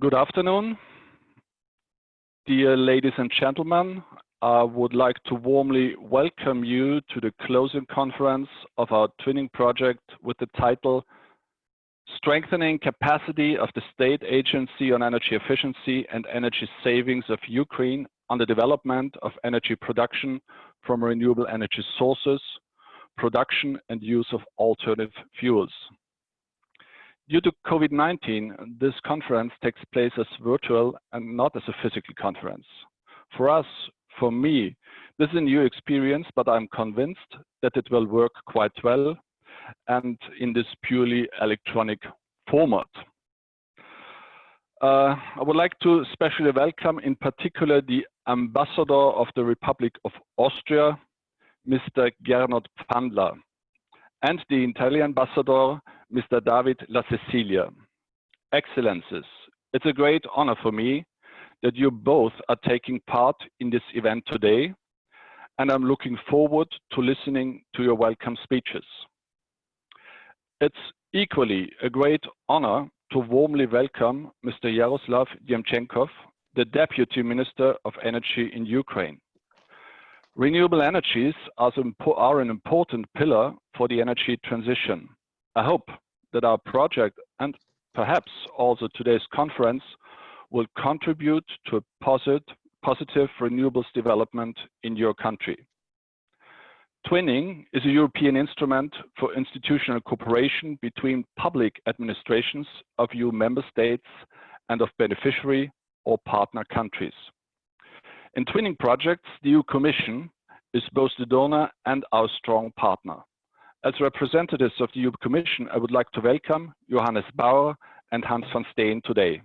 Good afternoon, dear ladies and gentlemen. I would like to warmly welcome you to the closing conference of our twinning project with the title Strengthening Capacity of the State Agency on Energy Efficiency and Energy Savings of Ukraine on the Development of Energy Production from Renewable Energy Sources, Production and Use of Alternative Fuels. Due to COVID-19, this conference takes place as virtual and not as a physical conference. For us, for me, this is a new experience, but I'm convinced that it will work quite well and in this purely electronic format. I would like to especially welcome in particular the Ambassador of the Republic of Austria, Mr. Gernot Pfandler, and the Italian Ambassador, Mr. David La Cecilia. Excellencies, it's a great honor for me that you both are taking part in this event today, and I'm looking forward to listening to your welcome speeches. It's equally a great honor to warmly welcome Mr. Yaroslav Demčenkov, the Deputy Minister of Energy in Ukraine. Renewable energies are an important pillar for the energy transition. I hope that our project and perhaps also today's conference will contribute to a positive renewables development in your country. Twinning is a European instrument for institutional cooperation between public administrations of EU member states and of beneficiary or partner countries. In twinning projects, the EU Commission is both the donor and our strong partner. As representatives of the EU Commission, I would like to welcome Johannes Bauer and Hans van Steen today.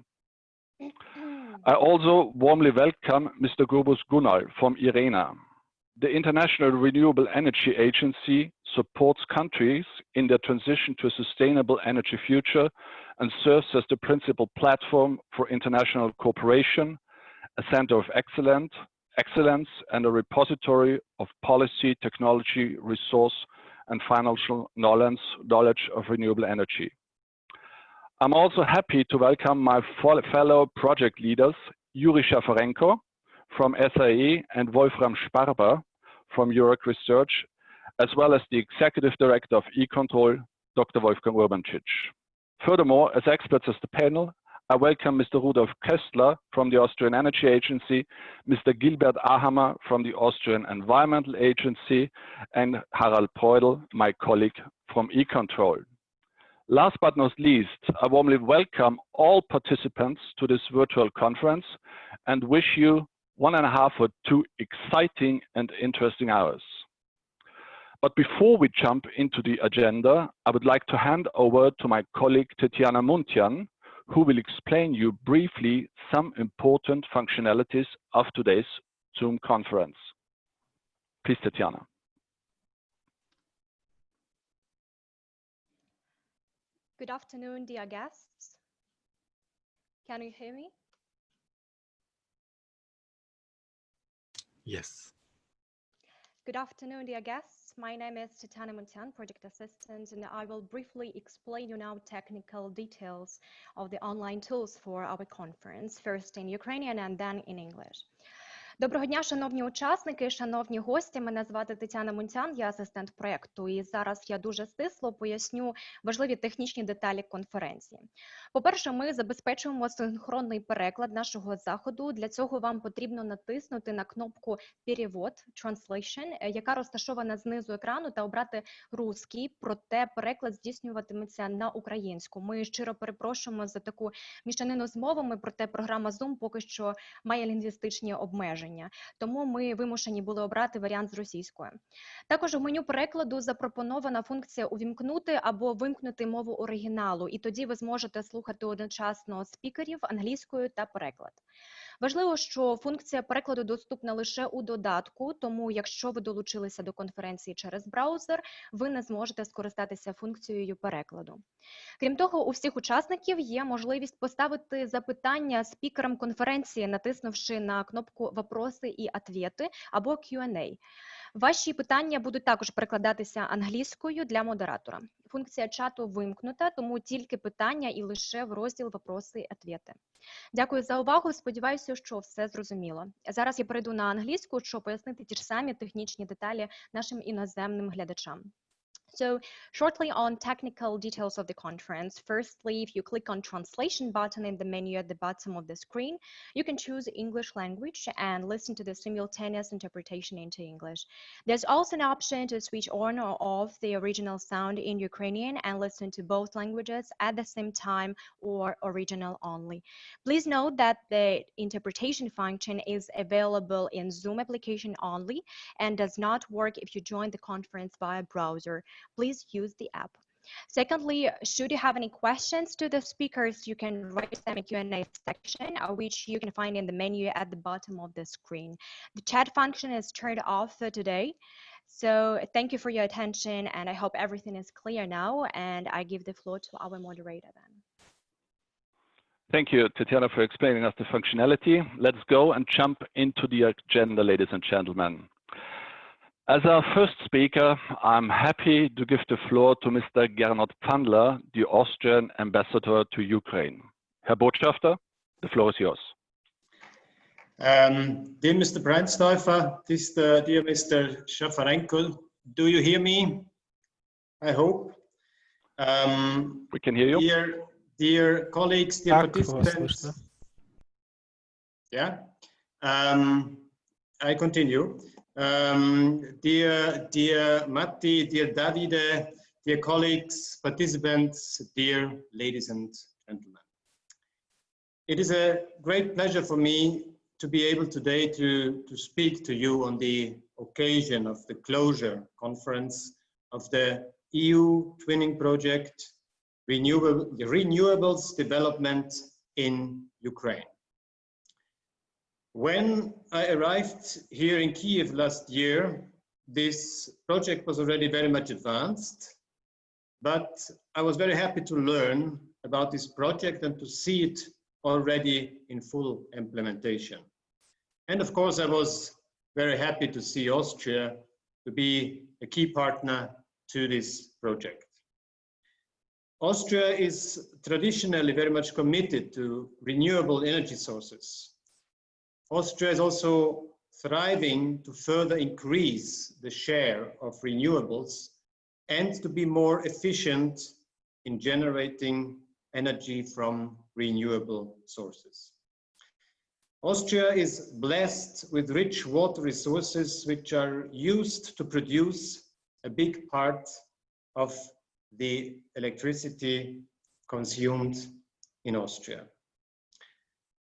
I also warmly welcome Mr. Grubus Gunnar from IRENA. The International Renewable Energy Agency supports countries in their transition to a sustainable energy future and serves as the principal platform for international cooperation, a center of excellence, and a repository of policy, technology, resource, and financial knowledge of renewable energy. I'm also happy to welcome my fellow project leaders, Lucia Franco from SAE and Voltron Schmerber from EURAC Research, as well as the Executive Director of E-Control, Dr. Wolfgang Urbancic. Furthermore, as experts of the panel, I welcome Mr. Rudolf Köstler from the Austrian Energy Agency, Mr. Gilbert Ahammer from the Austrian Environmental Agency, and Harald Preudel, my colleague from E-Control. Last but not least, I warmly welcome all participants to this virtual conference and wish you 1.5 or 2 exciting and interesting hours. But before we jump into the agenda, I would like to hand over to my colleague Tetiana Muntian, who will explain you briefly some important functionalities of today's Zoom conference. Please, Tetiana. Good afternoon, dear guests. Can you hear me? Yes. Good afternoon, dear guests. My name is Tetiana Muntian, Project Assistant, and I will briefly explain you now technical details of the online tools for our conference, first in Ukrainian and then in English. Доброго дня, шановні учасники, шановні гості. Мене звати Тетяна Мунтян, я асистент проєкту. І зараз я дуже стисло поясню важливі технічні деталі конференції. По-перше, ми забезпечуємо синхронний переклад нашого заходу. Для цього вам потрібно натиснути на кнопку «Перевод» Translation, яка розташована знизу екрану, та обрати русський, проте переклад здійснюватиметься на українську. Ми щиро перепрошуємо за таку мішанину з мовами, проте програма Zoom поки що має лінгвістичні обмеження. Тому ми вимушені були обрати варіант з російською. Також у меню перекладу запропонована функція «Увімкнути» або «Вимкнути мову оригіналу», і тоді ви зможете слухати одночасно спікерів англійською та переклад. Важливо, що функція перекладу доступна лише у додатку, тому якщо ви долучилися до конференції через браузер, ви не зможете скористатися функцією перекладу. Крім того, у всіх учасників є можливість поставити запитання спікерам конференції, натиснувши на кнопку «Вопроси і ответи» або Q&A. Ваші питання будуть також перекладатися англійською для модератора. функція чату вимкнута, тому тільки питання і лише в розділ «Вопроси-ответи». Дякую за увагу, сподіваюся, що все зрозуміло. Зараз я перейду на англійську, щоб пояснити ті ж самі технічні деталі нашим іноземним глядачам. So, shortly on technical details of the conference. Firstly, if you click on translation button in the menu at the bottom of the screen, you can choose English language and listen to the simultaneous interpretation into English. There's also an option to switch on or off the original sound in Ukrainian and listen to both languages at the same time or original only. Please note that the interpretation function is available in Zoom application only and does not work if you join the conference via browser. Please use the app. Secondly, should you have any questions to the speakers, you can write them in the Q&A section, which you can find in the menu at the bottom of the screen. The chat function is turned off today. So thank you for your attention, and I hope everything is clear now, and I give the floor to our moderator then. Thank you, Tatiana, for explaining us the functionality. Let's go and jump into the agenda, ladies and gentlemen. As our first speaker, I'm happy to give the floor to Mr. Gernot Pfandler, the Austrian ambassador to Ukraine. Herr Botschafter, the floor is yours. Dear Mr. Brandstaufer, dear Mr. Franco, do you hear me? I hope. We can hear you. Dear colleagues, dear participants. Yeah, I continue. Dear Matti, dear Davide, dear colleagues, participants, dear ladies and gentlemen. It is a great pleasure for me to be able today to speak to you on the occasion of the closure conference of the EU Twinning Project, Renewables Development in Ukraine. When I arrived here in Kiev last year, this project was already very much advanced, but I was very happy to learn about this project and to see it already in full implementation. And of course, I was very happy to see Austria to be a key partner to this project. Austria is traditionally very much committed to renewable energy sources. Austria is also thriving to further increase the share of renewables and to be more efficient in generating energy from renewable sources. Austria is blessed with rich water resources which are used to produce a big part of the electricity consumed in Austria.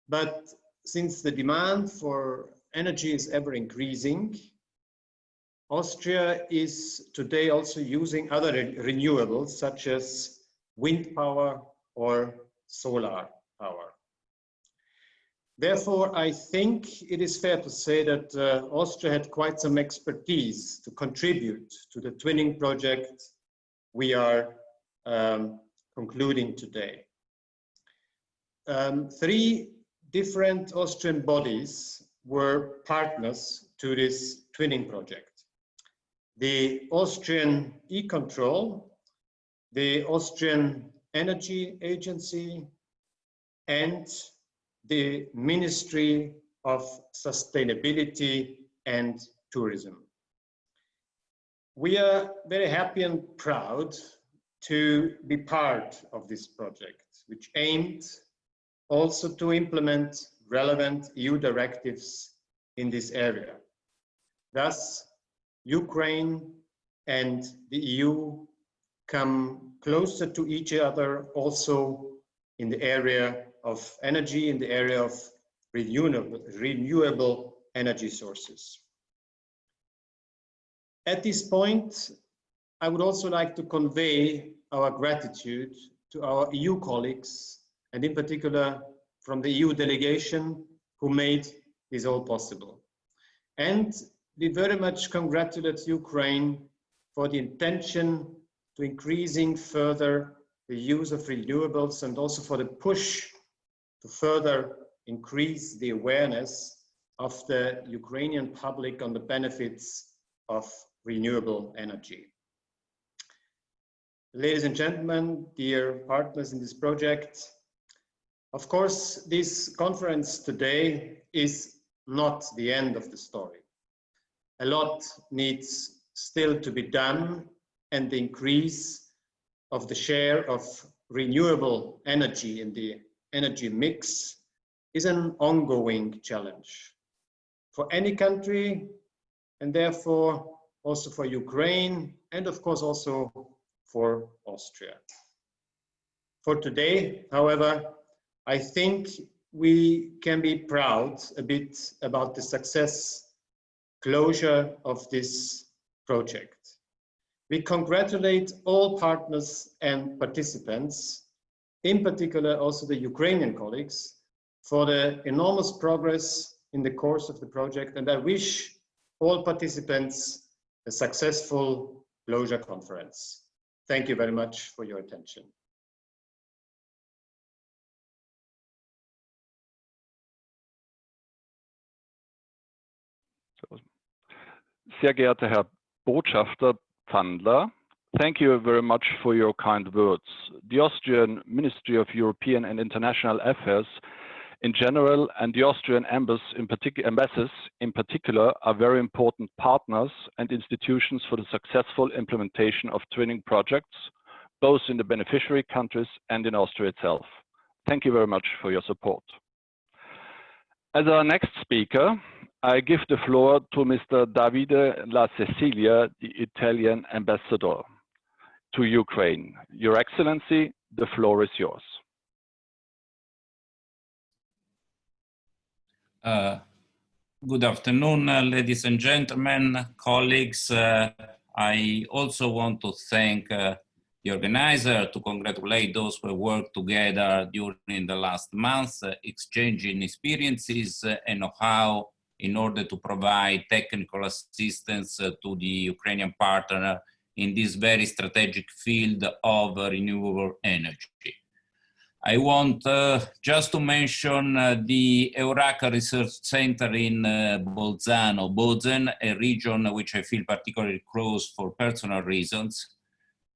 But since the demand for energy is ever increasing, Austria is today also using other renewables such as wind power or solar power. Therefore, I think it is fair to say that Austria had quite some expertise to contribute to the twinning project we are concluding today. Three different Austrian bodies were partners to this twinning project. The Austrian E-Control, the Austrian Energy Agency, and the Ministry of Sustainability and Tourism. We are very happy and proud to be part of this project, which aimed also to implement relevant EU directives in this area. Thus, Ukraine and the EU come closer to each other also in the area of energy, in the area of renewable energy sources. At this point, I would also like to convey our gratitude to our EU colleagues, and in particular from the EU delegation who made this all possible. And we very much congratulate Ukraine for the intention to increasing further the use of renewables and also for the push to further increase the awareness of the Ukrainian public on the benefits of renewable energy. ladies and gentlemen, dear partners in this project. Of course, this conference today is not the end of the story. A lot needs still to be done, and the increase of the share of renewable energy in the energy mix is an ongoing challenge for any country, and therefore also for Ukraine, and of course also for Austria. For today, however, I think we can be proud a bit about the success closure of this project. We congratulate all partners and participants, in particular also the Ukrainian colleagues, for the enormous progress in the course of the project, and I wish all participants a successful closure conference. Thank you very much for your attention. Sehr geehrter Herr Botschafter Zandler, thank you very much for your kind words. The Austrian Ministry of European and International Affairs in general and the Austrian embassies in particular are very important partners and institutions for the successful implementation of twinning projects, both in the beneficiary countries and in Austria itself. Thank you very much for your support. As our next speaker, I give the floor to Mr. Davide La Cecilia, the Italian ambassador to Ukraine. Your Excellency, the floor is yours. Good afternoon, ladies and gentlemen, colleagues. I also want to thank the organizer, to congratulate those who worked together during the last months, exchanging experiences and know-how in order to provide technical assistance to the Ukrainian partner in this very strategic field of renewable energy. I want just to mention the EURAC Research Center in Bolzano, Bozen, a region which I feel particularly close for personal reasons,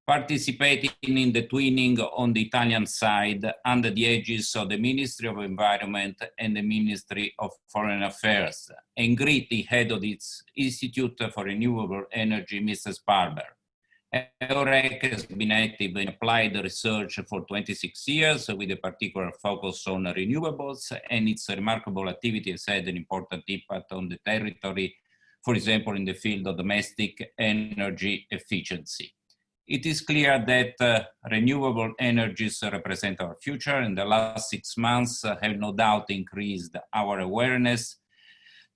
participating in the twinning on the Italian side under the aegis of the Ministry of Environment and the Ministry of Foreign Affairs, and greet the head of its Institute for Renewable Energy, Mr. Schmerber. EURAC has been active in applied research for 26 years with a particular focus on renewables, and its remarkable activity has had an important impact on the territory, for example, in the field of domestic energy efficiency. It is clear that renewable energies represent our future, and the last 6 months have no doubt increased our awareness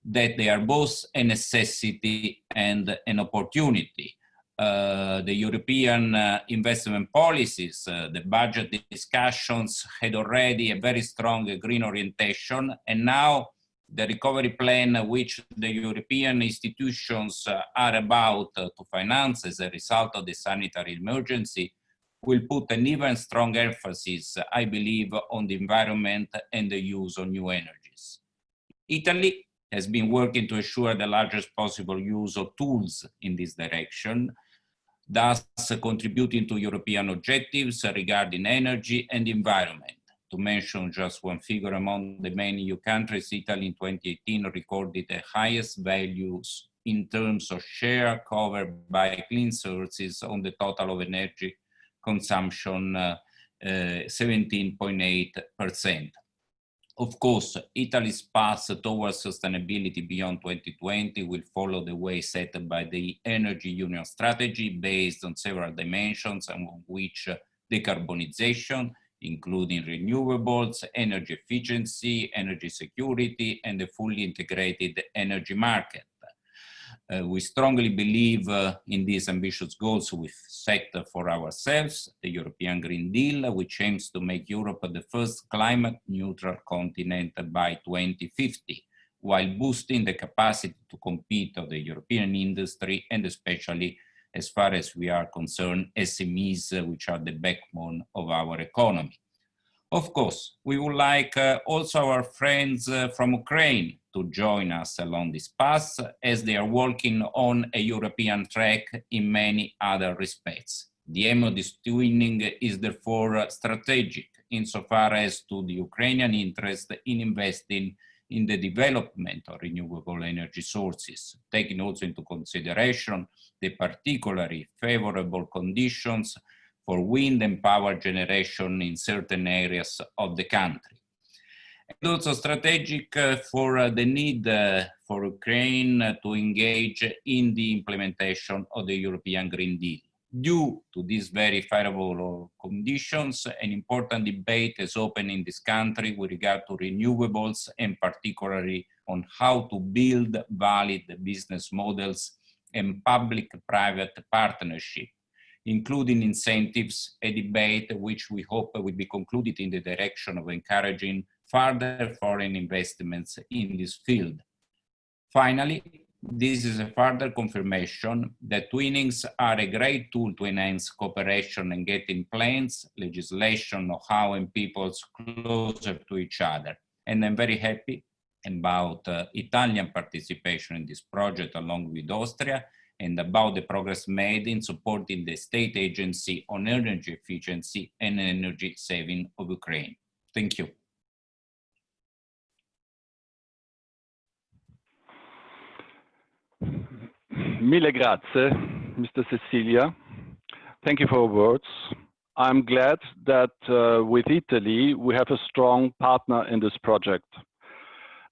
that they are both a necessity and an opportunity. The European investment policies, the budget discussions had already a very strong green orientation, and now the recovery plan which the European institutions are about to finance as a result of the sanitary emergency will put an even stronger emphasis, I believe, on the environment and the use of new energies. Italy has been working to ensure the largest possible use of tools in this direction, thus contributing to European objectives regarding energy and environment. To mention just one figure, among the main EU countries, Italy in 2018 recorded the highest values in terms of share covered by clean sources on the total of energy consumption, 17.8%. Of course, Italy's path towards sustainability beyond 2020 will follow the way set by the Energy Union strategy based on several dimensions, among which decarbonization, including renewables, energy efficiency, energy security, and a fully integrated energy market. We strongly believe in these ambitious goals we've set for ourselves, the European Green Deal, which aims to make Europe the first climate neutral continent by 2050, while boosting the capacity to compete of the European industry, and especially, as far as we are concerned, SMEs, which are the backbone of our economy. Of course, we would like also our friends from Ukraine to join us along this path, as they are working on a European track in many other respects. The aim of this twinning is therefore strategic insofar as to the Ukrainian interest in investing in the development of renewable energy sources, taking also into consideration the particularly favorable conditions for wind and power generation in certain areas of the country. And also strategic for the need for Ukraine to engage in the implementation of the European Green Deal. Due to these very favorable conditions, an important debate is open in this country with regard to renewables and particularly on how to build valid business models and public-private partnership, including incentives, a debate which we hope will be concluded in the direction of encouraging further foreign investments in this field. Finally, this is a further confirmation that twinnings are a great tool to enhance cooperation and getting plans, legislation, know-how, and peoples closer to each other. And I'm very happy about Italian participation in this project along with Austria and about the progress made in supporting the state agency on energy efficiency and energy saving of Ukraine. Thank you. Mille grazie, Mr. Cecilia. Thank you for your words. I'm glad that with Italy, we have a strong partner in this project.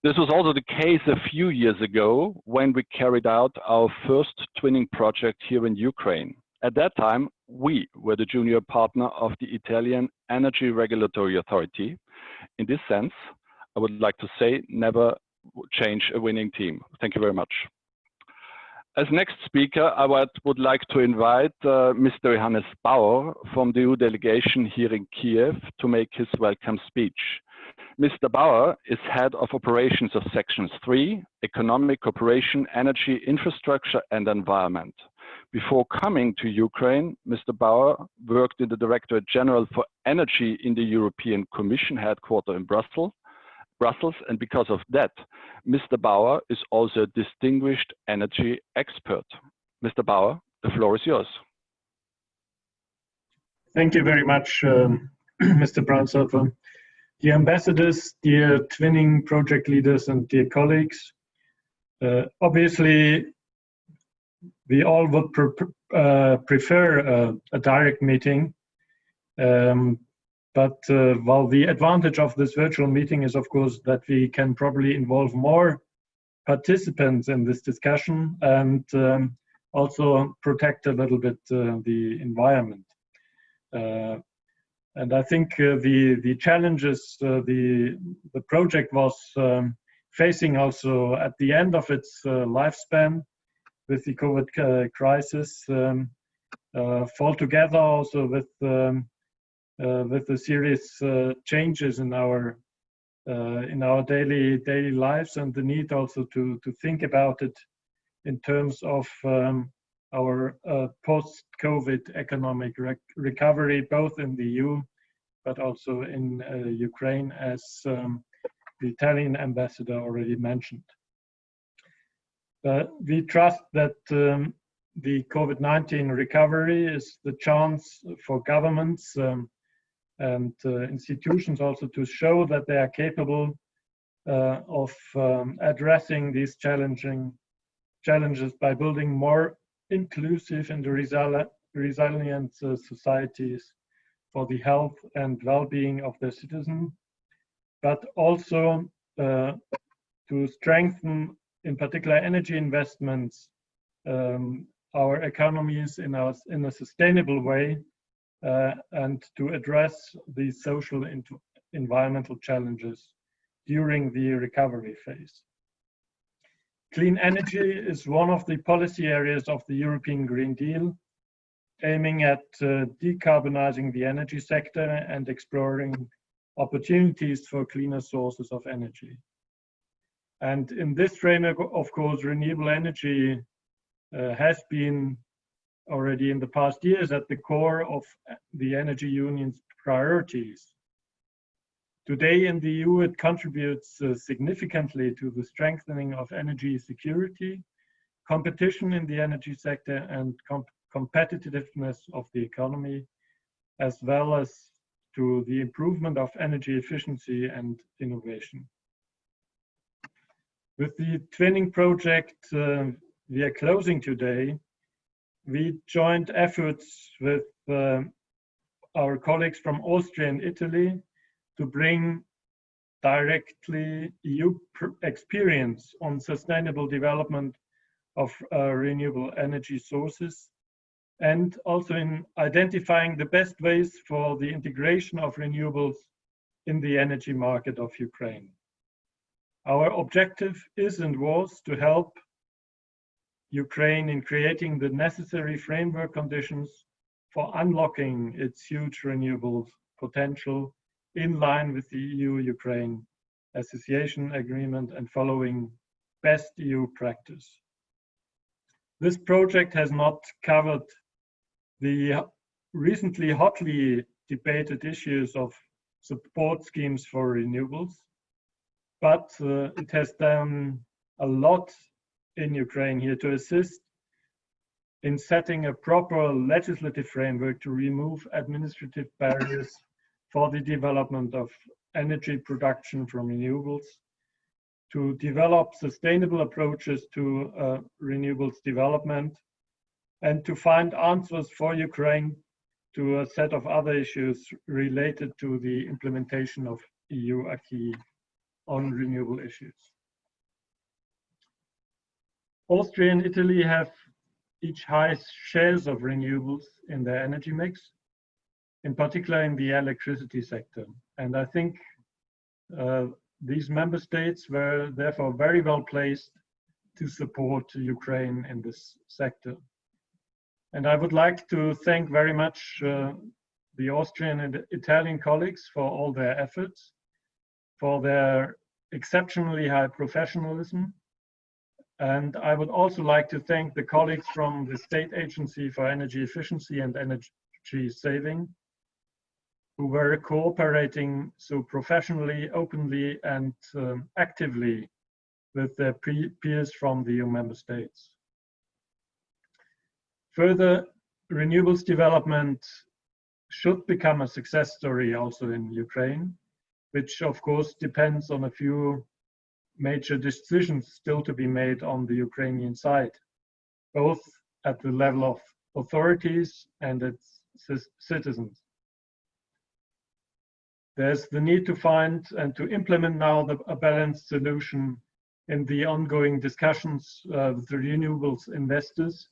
This was also the case a few years ago when we carried out our first twinning project here in Ukraine. At that time, we were the junior partner of the Italian Energy Regulatory Authority. In this sense, I would like to say, never change a winning team. Thank you very much. As next speaker, I would like to invite Mr. Johannes Bauer from the EU delegation here in Kiev to make his welcome speech. Mr. Bauer is head of operations of sections 3, economic cooperation, energy, infrastructure, and environment. Before coming to Ukraine, Mr. Bauer worked in the Directorate General for Energy in the European Commission headquarters in Brussels, and because of that, Mr. Bauer is also a distinguished energy expert. Mr. Bauer, the floor is yours. Thank you very much, Mr. Brownshofer. Dear ambassadors, dear twinning project leaders, and dear colleagues, obviously, we all would prefer a direct meeting. But while the advantage of this virtual meeting is, of course, that we can probably involve more participants in this discussion and also protect a little bit the environment. And I think the challenges the project was facing also at the end of its lifespan with the COVID crisis fall together also with the serious changes in our daily lives, and the need also to think about it in terms of our post-COVID economic recovery, both in the EU but also in Ukraine, as the Italian ambassador already mentioned. We trust that the COVID-19 recovery is the chance for governments and institutions also to show that they are capable of addressing these challenges by building more inclusive and resilient societies for the health and well-being of their citizens, but also to strengthen, in particular, energy investments, our economies in a sustainable way, and to address the social and environmental challenges during the recovery phase. Clean energy is one of the policy areas of the European Green Deal, aiming at decarbonizing the energy sector and exploring opportunities for cleaner sources of energy. And in this framework, of course, renewable energy has been already in the past years at the core of the Energy Union's priorities. Today in the EU, it contributes significantly to the strengthening of energy security, competition in the energy sector, and competitiveness of the economy, as well as to the improvement of energy efficiency and innovation. With the twinning project we are closing today, we joined efforts with our colleagues from Austria and Italy to bring directly EU experience on sustainable development of renewable energy sources, and also in identifying the best ways for the integration of renewables in the energy market of Ukraine. Our objective is and was to help Ukraine in creating the necessary framework conditions for unlocking its huge renewables potential in line with the EU-Ukraine Association Agreement and following best EU practice. This project has not covered the recently hotly debated issues of support schemes for renewables, but it has done a lot in Ukraine here to assist in setting a proper legislative framework to remove administrative barriers for the development of energy production from renewables, to develop sustainable approaches to renewables development, and to find answers for Ukraine to a set of other issues related to the implementation of EU acquis on renewable issues. Austria and Italy have each high shares of renewables in their energy mix, in particular in the electricity sector. And I think these member states were therefore very well placed to support Ukraine in this sector. And I would like to thank very much the Austrian and Italian colleagues for all their efforts, for their exceptionally high professionalism. And I would also like to thank the colleagues from the State Agency for Energy Efficiency and Energy Saving, who were cooperating so professionally, openly, and actively with their peers from the EU member states. Further, renewables development should become a success story also in Ukraine, which of course depends on a few major decisions still to be made on the Ukrainian side, both at the level of authorities and its citizens. There's the need to find and to implement now a balanced solution in the ongoing discussions with the renewables investors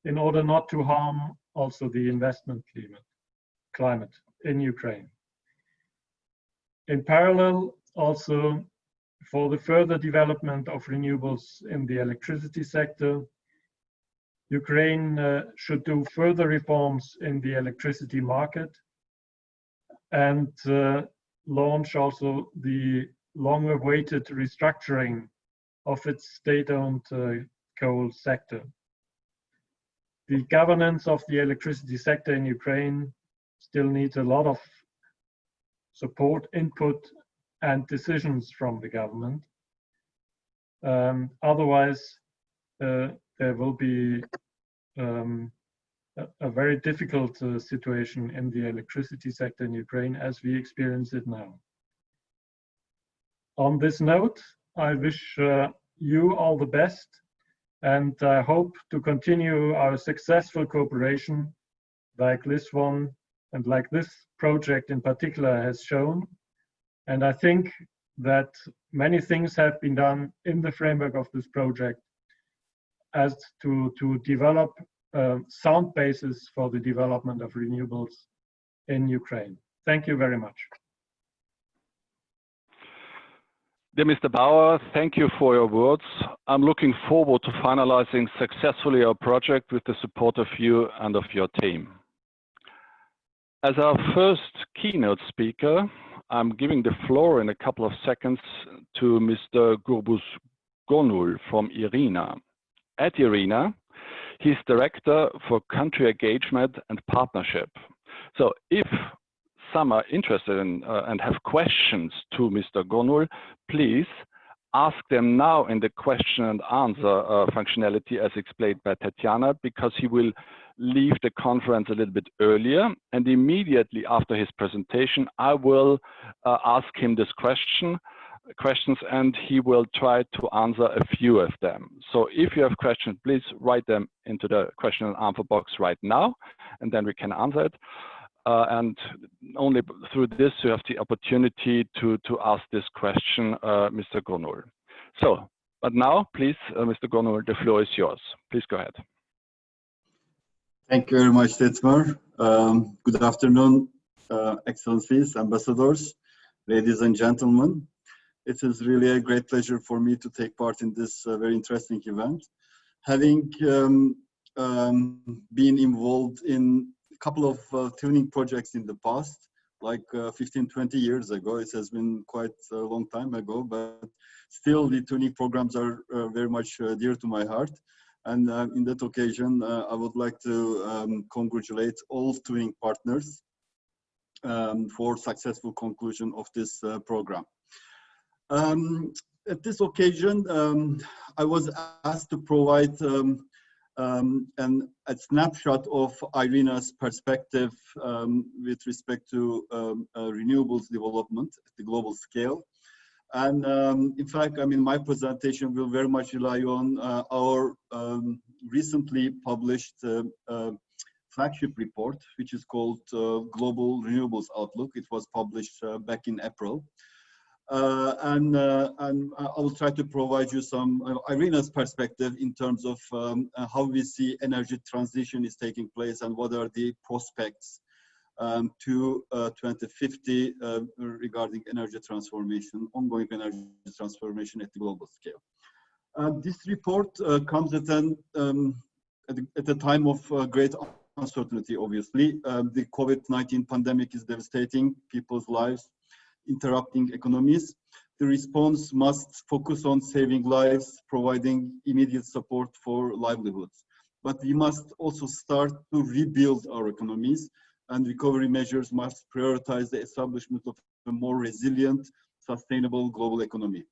in order not to harm also the investment climate in Ukraine. In parallel, also for the further development of renewables in the electricity sector, Ukraine should do further reforms in the electricity market and launch also the long-awaited restructuring of its state-owned coal sector. The governance of the electricity sector in Ukraine still needs a lot of support, input, and decisions from the government. Otherwise, there will be a very difficult situation in the electricity sector in Ukraine as we experience it now. On this note, I wish you all the best, and I hope to continue our successful cooperation like this one and like this project in particular has shown. And I think that many things have been done in the framework of this project as to develop a sound basis for the development of renewables in Ukraine. Thank you very much. Dear Mr. Bauer, thank you for your words. I'm looking forward to finalizing successfully our project with the support of you and of your team. As our first keynote speaker, I'm giving the floor in a couple of seconds to Mr. Gurbus Gonul from IRENA. At IRENA, he's Director for Country Engagement and Partnership. So if some are interested in and have questions to Mr. Gonul, please ask them now in the question and answer functionality as explained by Tatiana, because he will leave the conference a little bit earlier, and immediately after his presentation I will ask him this questions, and he will try to answer a few of them. So if you have questions, please write them into the question and answer box right now, and then we can answer it. And only through this you have the opportunity to ask this question, Mr. Gronul. So, but now, please, Mr. Gronul, the floor is yours. Please go ahead. Thank you very much, Detmar. Good afternoon, Excellencies, Ambassadors, ladies and gentlemen. It is really a great pleasure for me to take part in this very interesting event. Having been involved in a couple of tuning projects in the past, like 15-20 years ago, it has been quite a long time ago, but still the tuning programs are very much dear to my heart. And in that occasion, I would like to congratulate all tuning partners for successful conclusion of this program. At this occasion, I was asked to provide a snapshot of IRENA's perspective with respect to renewables development at the global scale. And in fact, I mean, my presentation will very much rely on our recently published flagship report, which is called Global Renewables Outlook. It was published back in April. And I will try to provide you some IRENA's perspective in terms of how we see energy transition is taking place and what are the prospects to 2050 regarding energy transformation, ongoing energy transformation at the global scale. This report comes at a time of great uncertainty, obviously. The COVID-19 pandemic is devastating people's lives, interrupting economies. The response must focus on saving lives, providing immediate support for livelihoods. But we must also start to rebuild our economies, and recovery measures must prioritize the establishment of a more resilient, sustainable global economy.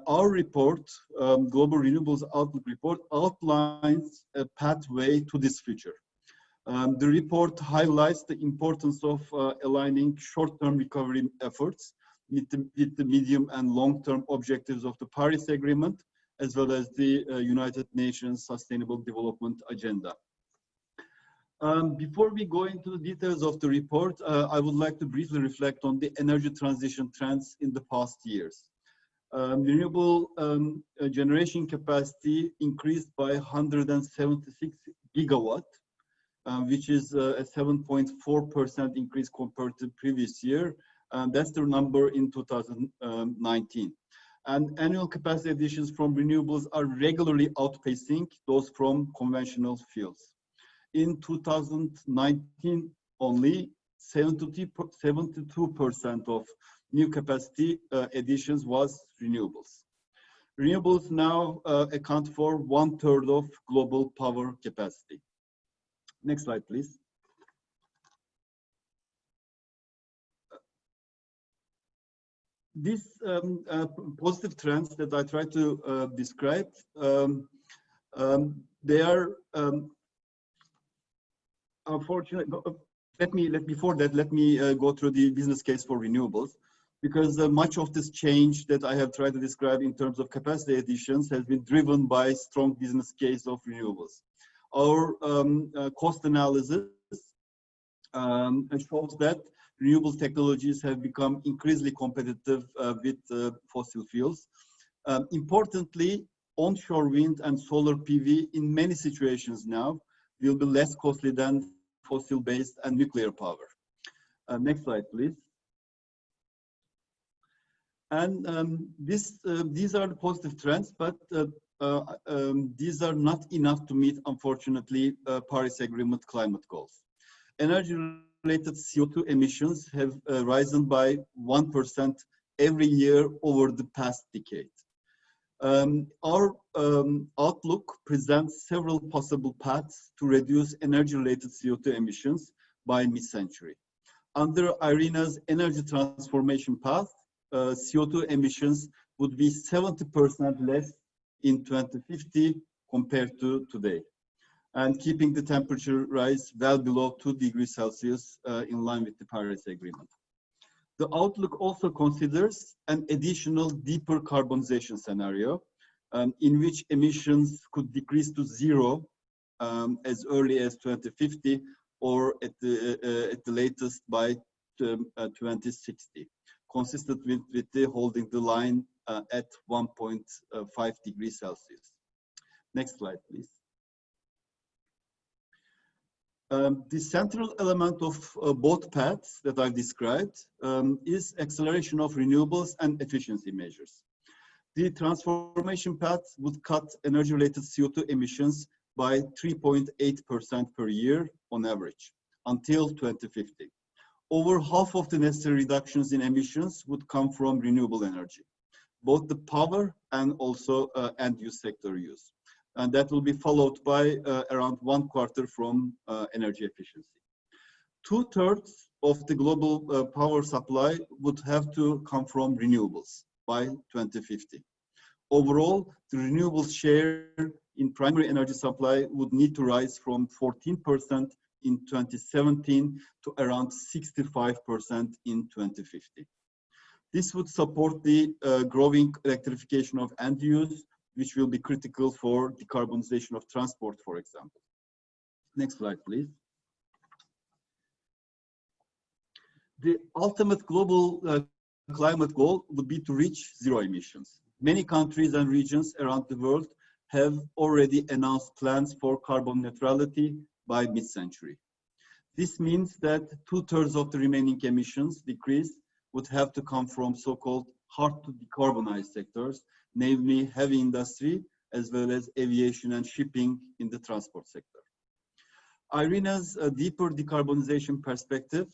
Our report, Global Renewables Outlook report, outlines a pathway to this future. The report highlights the importance of aligning short-term recovery efforts with the medium and long-term objectives of the Paris Agreement, as well as the United Nations Sustainable Development Agenda. Before we go into the details of the report, I would like to briefly reflect on the energy transition trends in the past years. Renewable generation capacity increased by 176 gigawatt, which is a 7.4% increase compared to previous year. That's the number in 2019. And annual capacity additions from renewables are regularly outpacing those from conventional fuels. In 2019 only, 72% of new capacity additions was renewables. Renewables now account for 1/3 of global power capacity. Next slide, please. These positive trends that I try to describe, they are unfortunately. Before that, let me go through the business case for renewables, because much of this change that I have tried to describe in terms of capacity additions has been driven by strong business case of renewables. Our cost analysis shows that renewable technologies have become increasingly competitive with fossil fuels. Importantly, onshore wind and solar PV in many situations now will be less costly than fossil-based and nuclear power. Next slide, please. And these are the positive trends, but these are not enough to meet, unfortunately, Paris Agreement climate goals. Energy-related CO2 emissions have risen by 1% every year over the past decade. Our outlook presents several possible paths to reduce energy-related CO2 emissions by mid-century. Under IRENA's energy transformation path, CO2 emissions would be 70% less in 2050 compared to today, and keeping the temperature rise well below 2 degrees Celsius in line with the Paris Agreement. The outlook also considers an additional deeper carbonization scenario in which emissions could decrease to zero as early as 2050 or at the latest by 2060, consistent with the holding the line at 1.5 degrees Celsius. Next slide, please. The central element of both paths that I've described is acceleration of renewables and efficiency measures. The transformation path would cut energy-related CO2 emissions by 3.8% per year on average until 2050. Over half of the necessary reductions in emissions would come from renewable energy, both the power and also end-use sector use. And that will be followed by around 1/4 from energy efficiency. 2/3 of the global power supply would have to come from renewables by 2050. Overall, the renewables share in primary energy supply would need to rise from 14% in 2017 to around 65% in 2050. This would support the growing electrification of end use, which will be critical for decarbonization of transport, for example. Next slide, please. The ultimate global climate goal would be to reach zero emissions. Many countries and regions around the world have already announced plans for carbon neutrality by mid-century. This means that 2/3 of the remaining emissions decrease would have to come from so-called hard to decarbonize sectors, namely heavy industry, as well as aviation and shipping in the transport sector. IRENA's deeper decarbonization perspective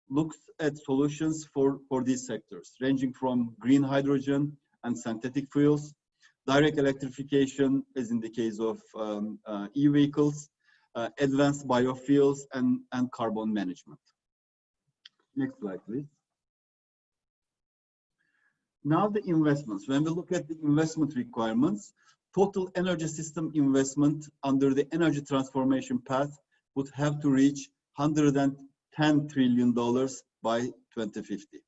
looks at solutions for these sectors, ranging from green hydrogen and synthetic fuels, direct electrification, as in the case of e-vehicles, advanced biofuels, and carbon management. Next slide, please. Now the investments. When we look at the investment requirements, total energy system investment under the energy transformation path would have to reach $110 trillion by 2050.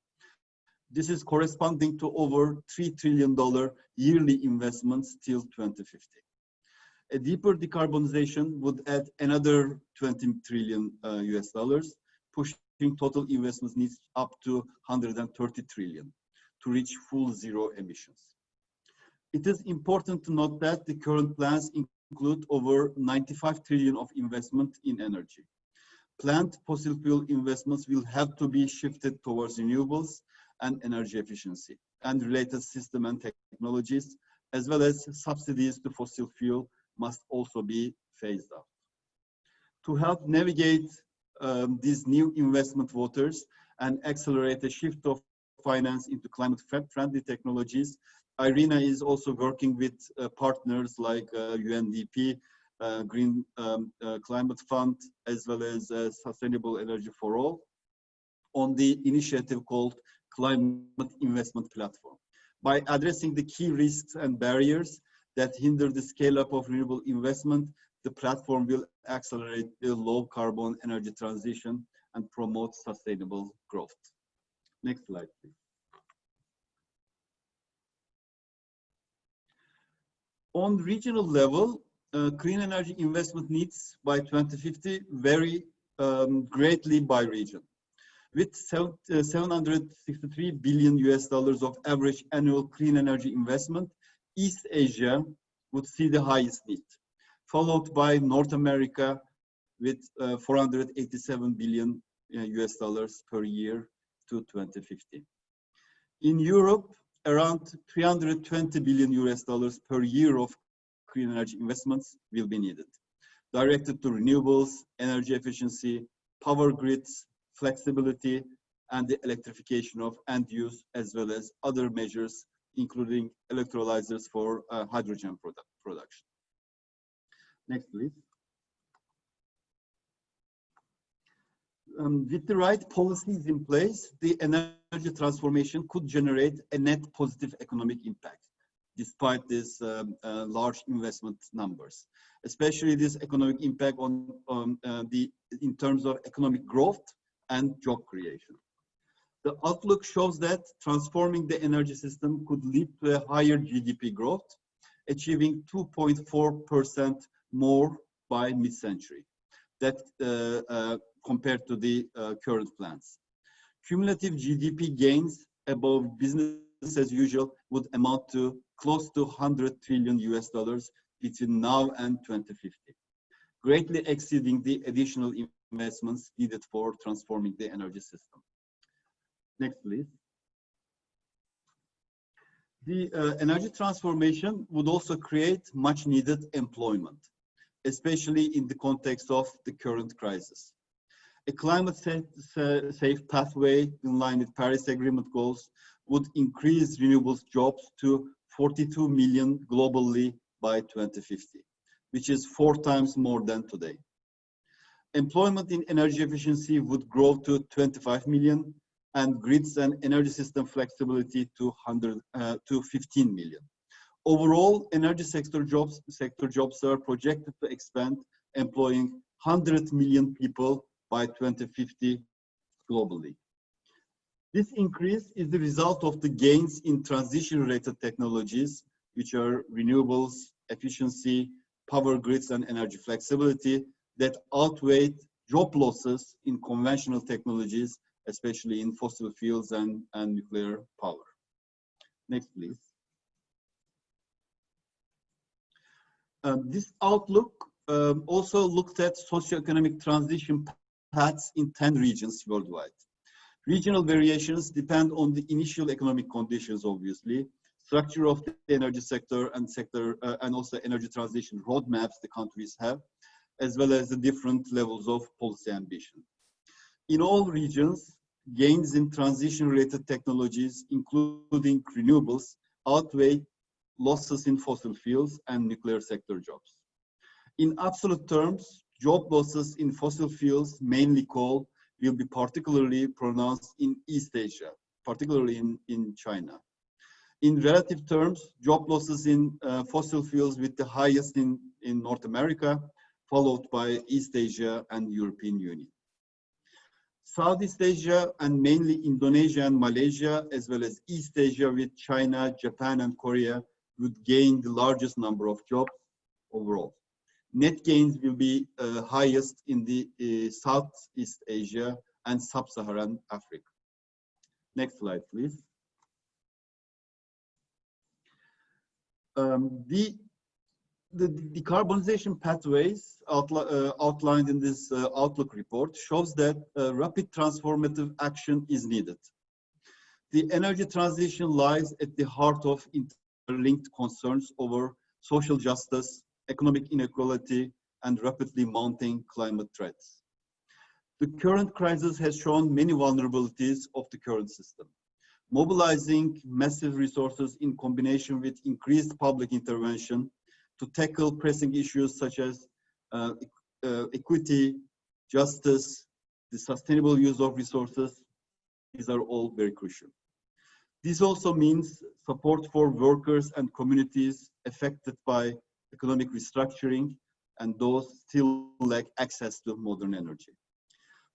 This is corresponding to over $3 trillion yearly investments till 2050. A deeper decarbonization would add another $20 trillion US, pushing total investment needs up to $130 trillion to reach full zero emissions. It is important to note that the current plans include over 95 trillion of investment in energy. Planned fossil fuel investments will have to be shifted towards renewables and energy efficiency and related system and technologies, as well as subsidies to fossil fuel must also be phased out. To help navigate these new investment waters and accelerate the shift of finance into climate-friendly technologies, IRENA is also working with partners like UNDP, Green Climate Fund, as well as Sustainable Energy for All, on the initiative called Climate Investment Platform. By addressing the key risks and barriers that hinder the scale-up of renewable investment, the platform will accelerate the low-carbon energy transition and promote sustainable growth. Next slide, please. On regional level, clean energy investment needs by 2050 vary greatly by region. With $763 billion of average annual clean energy investment, East Asia would see the highest need, followed by North America with $487 billion per year to 2050. In Europe, around $320 billion per year of clean energy investments will be needed, directed to renewables, energy efficiency, power grids, flexibility, and the electrification of end use, as well as other measures, including electrolyzers for hydrogen production. Next, please. With the right policies in place, the energy transformation could generate a net positive economic impact, despite these large investment numbers, especially this economic impact in terms of economic growth and job creation. The outlook shows that transforming the energy system could lead to a higher GDP growth, achieving 2.4% more by mid-century, that compared to the current plans. Cumulative GDP gains above business as usual would amount to close to $100 trillion between now and 2050, greatly exceeding the additional investments needed for transforming the energy system. Next, please. The energy transformation would also create much needed employment, especially in the context of the current crisis. A climate-safe pathway in line with Paris Agreement goals would increase renewables jobs to 42 million globally by 2050, which is 4 times more than today. Employment in energy efficiency would grow to 25 million, and grids and energy system flexibility to 15 million. Overall, energy sector jobs are projected to expand, employing 100 million people by 2050 globally. This increase is the result of the gains in transition-related technologies, which are renewables, efficiency, power grids, and energy flexibility, that outweigh job losses in conventional technologies, especially in fossil fuels and nuclear power. Next, please. This outlook also looked at socioeconomic transition paths in 10 regions worldwide. Regional variations depend on the initial economic conditions, obviously, structure of the energy sector and also energy transition roadmaps the countries have, as well as the different levels of policy ambition. In all regions, gains in transition-related technologies, including renewables, outweigh losses in fossil fuels and nuclear sector jobs. In absolute terms, job losses in fossil fuels, mainly coal, will be particularly pronounced in East Asia, particularly in China. In relative terms, job losses in fossil fuels with the highest in North America, followed by East Asia and European Union. Southeast Asia and mainly Indonesia and Malaysia, as well as East Asia with China, Japan, and Korea, would gain the largest number of jobs overall. Net gains will be highest in the Southeast Asia and Sub-Saharan Africa. Next slide, please. The decarbonization pathways outlined in this Outlook report shows that rapid transformative action is needed. The energy transition lies at the heart of interlinked concerns over social justice, economic inequality, and rapidly mounting climate threats. The current crisis has shown many vulnerabilities of the current system. Mobilizing massive resources in combination with increased public intervention to tackle pressing issues such as equity, justice, the sustainable use of resources, these are all very crucial. This also means support for workers and communities affected by economic restructuring and those still lack access to modern energy.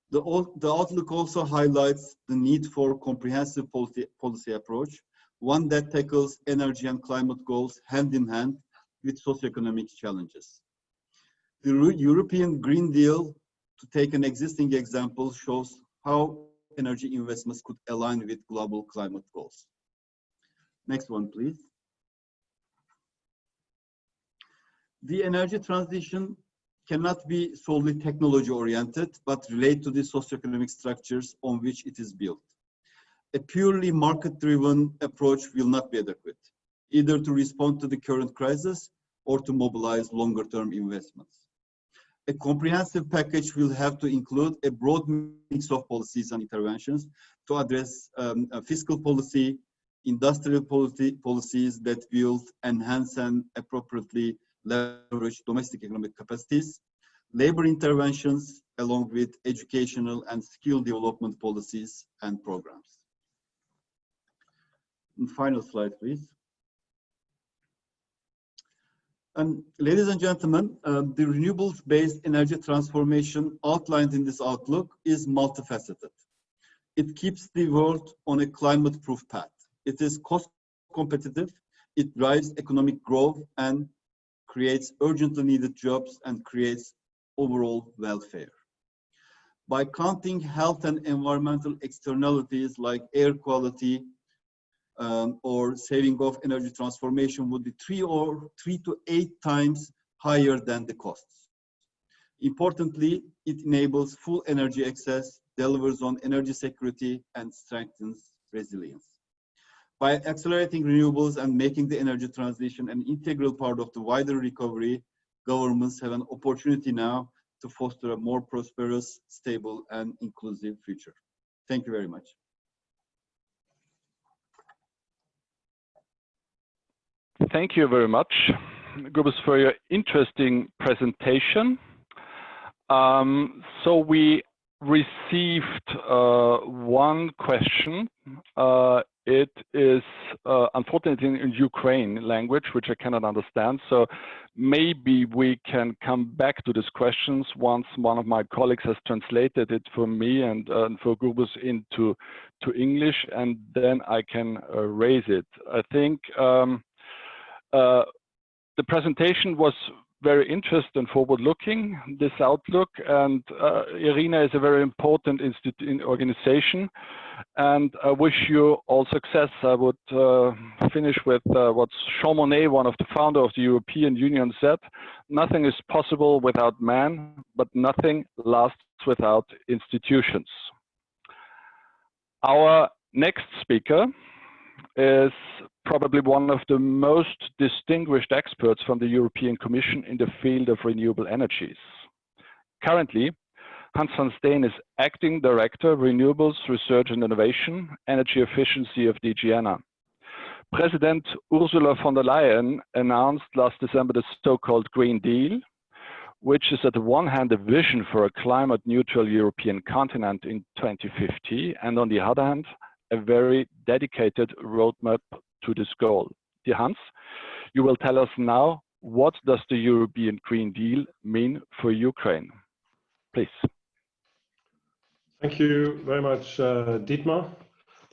The Outlook also highlights the need for comprehensive policy approach, one that tackles energy and climate goals hand in hand with socioeconomic challenges. The European Green Deal, to take an existing example, shows how energy investments could align with global climate goals. Next one, please. The energy transition cannot be solely technology-oriented, but relate to the socioeconomic structures on which it is built. A purely market-driven approach will not be adequate, either to respond to the current crisis or to mobilize longer-term investments. A comprehensive package will have to include a broad mix of policies and interventions to address fiscal policy, industrial policies that will enhance and appropriately leverage domestic economic capacities, labor interventions, along with educational and skill development policies and programs. And final slide, please. And ladies and gentlemen, the renewables-based energy transformation outlined in this outlook is multifaceted. It keeps the world on a climate-proof path. It is cost competitive, it drives economic growth and creates urgently needed jobs and creates overall welfare. By counting health and environmental externalities like air quality or saving of energy transformation would be 3 to 8 times higher than the costs. Importantly, it enables full energy access, delivers on energy security, and strengthens resilience. By accelerating renewables and making the energy transition an integral part of the wider recovery, governments have an opportunity now to foster a more prosperous, stable, and inclusive future. Thank you very much. Thank you very much, Gubus, for your interesting presentation. So we received one question. It is unfortunately in Ukraine language, which I cannot understand. So maybe we can come back to these questions once one of my colleagues has translated it for me and for Gubus into English, and then I can raise it. I think the presentation was very interesting and forward-looking, this outlook, and IRENA is a very important organization, and I wish you all success. I would finish with what Jean Monnet, one of the founders of the European Union, said: "Nothing is possible without man, but nothing lasts without institutions." Our next speaker is probably one of the most distinguished experts from the European Commission in the field of renewable energies. Currently, Hans van Steen is Acting Director, Renewables, Research and Innovation, Energy Efficiency of DG ENER. President Ursula von der Leyen announced last December the so-called Green Deal, which is at the one hand a vision for a climate-neutral European continent in 2050, and on the other hand, a very dedicated roadmap to this goal. Dear Hans, you will tell us now, what does the European Green Deal mean for Ukraine? Please. Thank you very much, Dietmar,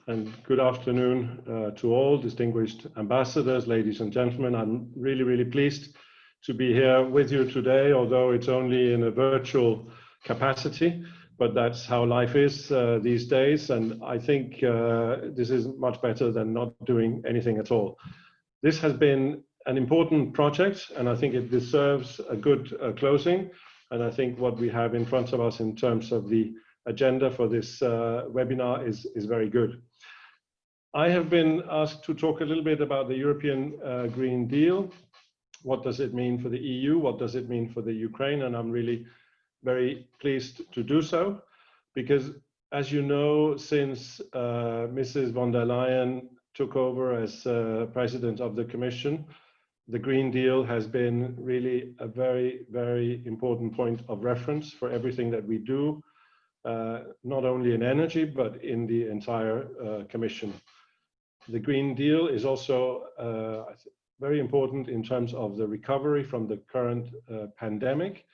and good afternoon to all distinguished ambassadors, ladies and gentlemen. I'm really pleased to be here with you today, although it's only in a virtual capacity. But that's how life is these days, and I think this is much better than not doing anything at all. This has been an important project, and I think it deserves a good closing, and I think what we have in front of us in terms of the agenda for this webinar is very good. I have been asked to talk a little bit about the European Green Deal. What does it mean for the EU? What does it mean for the Ukraine? And I'm really very pleased to do so, because as you know, since Mrs. von der Leyen took over as President of the Commission, the Green Deal has been really a very important point of reference for everything that we do, not only in energy, but in the entire Commission. The Green Deal is also very important in terms of the recovery from the current pandemic,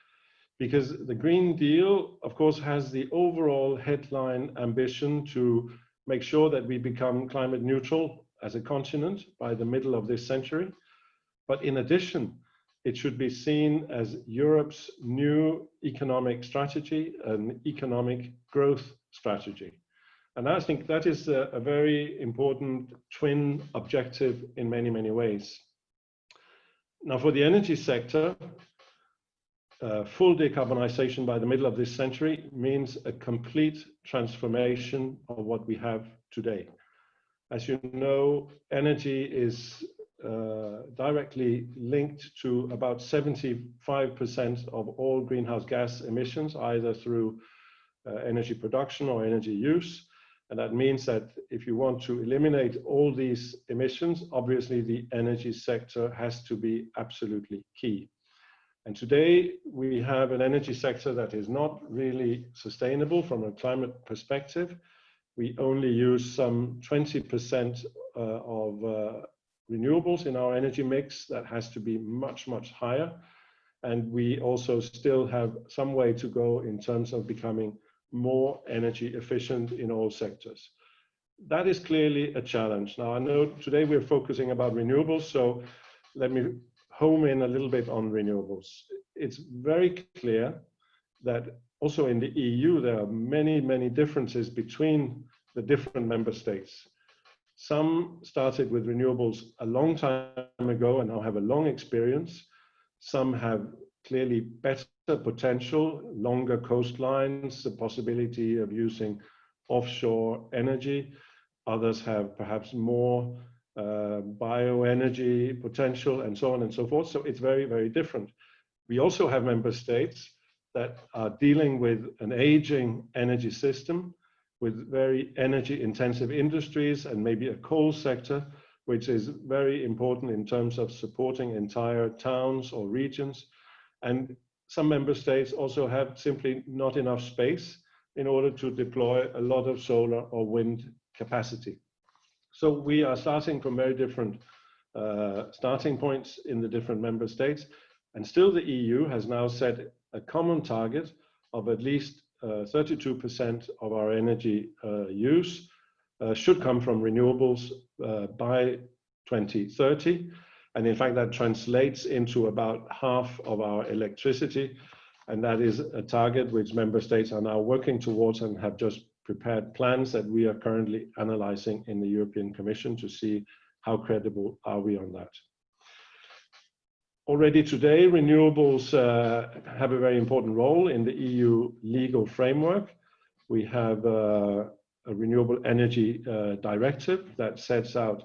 because the Green Deal, of course, has the overall headline ambition to make sure that we become climate neutral as a continent by the middle of this century. But in addition, it should be seen as Europe's new economic strategy, an economic growth strategy. And I think that is a very important twin objective in many ways. Now, for the energy sector, full decarbonization by the middle of this century means a complete transformation of what we have today. As you know, energy is directly linked to about 75% of all greenhouse gas emissions, either through energy production or energy use. And that means that if you want to eliminate all these emissions, obviously the energy sector has to be absolutely key. And today we have an energy sector that is not really sustainable from a climate perspective. We only use some 20% of renewables in our energy mix. That has to be much, much higher. And we also still have some way to go in terms of becoming more energy efficient in all sectors. That is clearly a challenge. Now, I know today we're focusing about renewables, so let me home in a little bit on renewables. It's very clear that also in the EU, there are many, many differences between the different member states. Some started with renewables a long time ago and now have a long experience. Some have clearly better potential, longer coastlines, the possibility of using offshore energy. Others have perhaps more bioenergy potential and so on and so forth. So it's very, very different. We also have member states that are dealing with an aging energy system with very energy intensive industries and maybe a coal sector, which is very important in terms of supporting entire towns or regions. And some member states also have simply not enough space in order to deploy a lot of solar or wind capacity. So we are starting from very different starting points in the different member states. And still the EU has now set a common target of at least 32% of our energy use should come from renewables by 2030. And in fact, that translates into about half of our electricity. And that is a target which member states are now working towards and have just prepared plans that we are currently analyzing in the European Commission to see how credible are we on that. Already today, renewables have a very important role in the EU legal framework. We have a renewable energy directive that sets out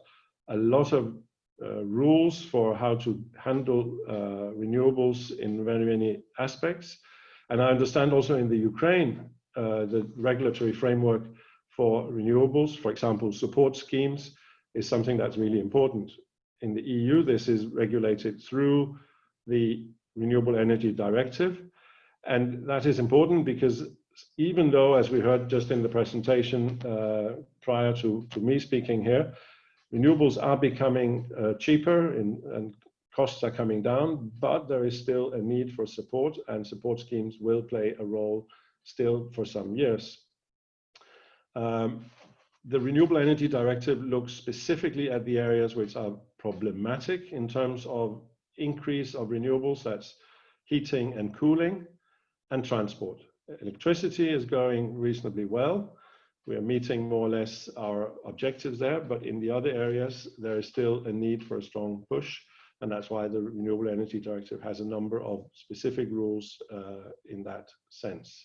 a lot of rules for how to handle renewables in very many aspects. And I understand also in the Ukraine, the regulatory framework for renewables, for example, support schemes, is something that's really important. In the EU, this is regulated through the Renewable Energy Directive. And that is important because even though, as we heard just in the presentation prior to me speaking here, renewables are becoming cheaper and costs are coming down, but there is still a need for support, and support schemes will play a role still for some years. The Renewable Energy Directive looks specifically at the areas which are problematic in terms of increase of renewables, that's heating and cooling and transport. Electricity is going reasonably well. We are meeting more or less our objectives there, but in the other areas, there is still a need for a strong push. And that's why the Renewable Energy Directive has a number of specific rules in that sense.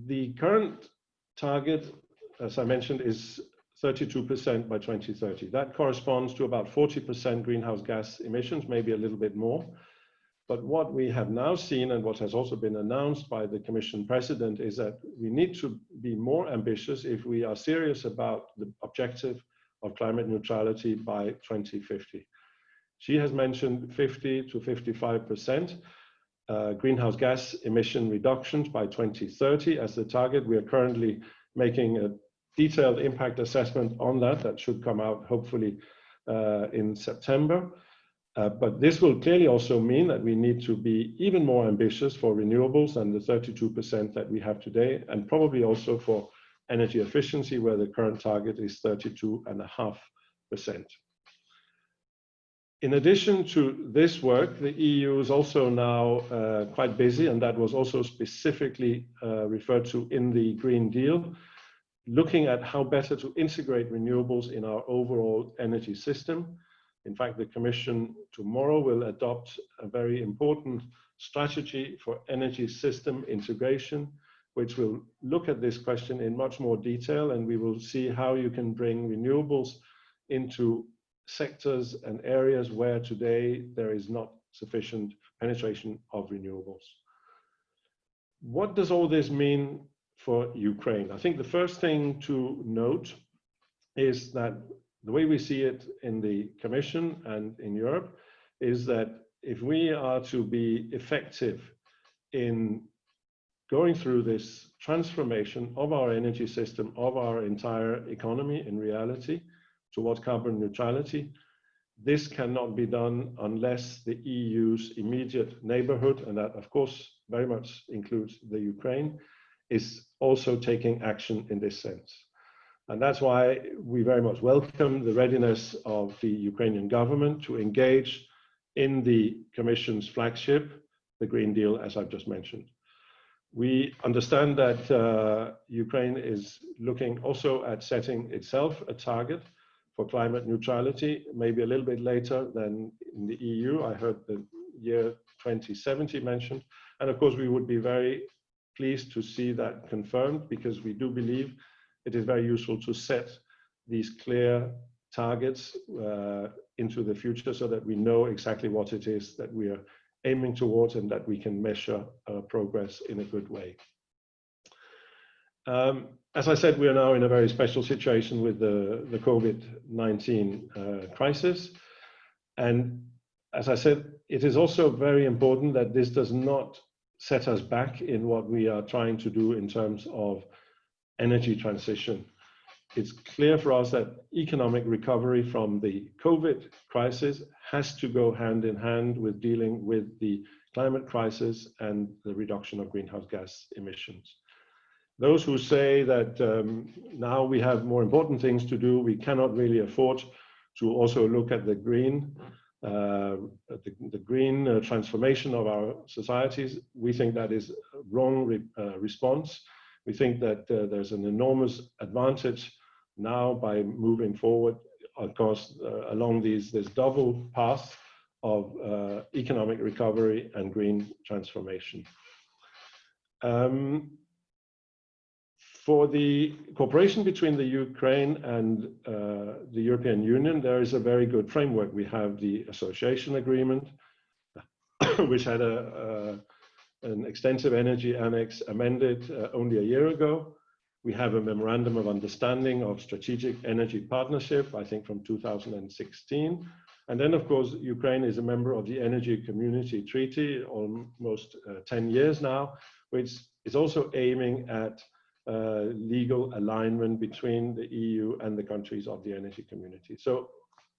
The current target, as I mentioned, is 32% by 2030. That corresponds to about 40% greenhouse gas emissions, maybe a little bit more. But what we have now seen, and what has also been announced by the Commission President, is that we need to be more ambitious if we are serious about the objective of climate neutrality by 2050. She has mentioned 50 to 55% greenhouse gas emission reductions by 2030 as the target. We are currently making a detailed impact assessment on that. That should come out hopefully in September. But this will clearly also mean that we need to be even more ambitious for renewables than the 32% that we have today, and probably also for energy efficiency, where the current target is 32.5%. In addition to this work, the EU is also now quite busy, and that was also specifically referred to in the Green Deal, looking at how better to integrate renewables in our overall energy system. In fact, the Commission tomorrow will adopt a very important strategy for energy system integration, which will look at this question in much more detail, and we will see how you can bring renewables into sectors and areas where today there is not sufficient penetration of renewables. What does all this mean for Ukraine? I think the first thing to note is that the way we see it in the Commission and in Europe is that if we are to be effective in going through this transformation of our energy system, of our entire economy in reality towards carbon neutrality, this cannot be done unless the EU's immediate neighborhood, and that of course very much includes the Ukraine, is also taking action in this sense. And that's why we very much welcome the readiness of the Ukrainian government to engage in the Commission's flagship, the Green Deal, as I've just mentioned. We understand that Ukraine is looking also at setting itself a target for climate neutrality, maybe a little bit later than in the EU. I heard the year 2070 mentioned. And of course, we would be very pleased to see that confirmed, because we do believe it is very useful to set these clear targets into the future so that we know exactly what it is that we are aiming towards and that we can measure progress in a good way. As I said, we are now in a very special situation with the COVID-19 crisis. And as I said, it is also very important that this does not set us back in what we are trying to do in terms of energy transition. It's clear for us that economic recovery from the COVID crisis has to go hand in hand with dealing with the climate crisis and the reduction of greenhouse gas emissions. Those who say that now we have more important things to do, we cannot really afford to also look at the green transformation of our societies, we think that is a wrong response. We think that there's an enormous advantage now by moving forward, of course, along this double path of economic recovery and green transformation. For the cooperation between the Ukraine and the European Union, there is a very good framework. We have the association agreement, which had an extensive energy annex amended only a year ago. We have a memorandum of understanding of strategic energy partnership, I think from 2016. And then, of course, Ukraine is a member of the Energy Community Treaty, almost 10 years now, which is also aiming at legal alignment between the EU and the countries of the energy community. So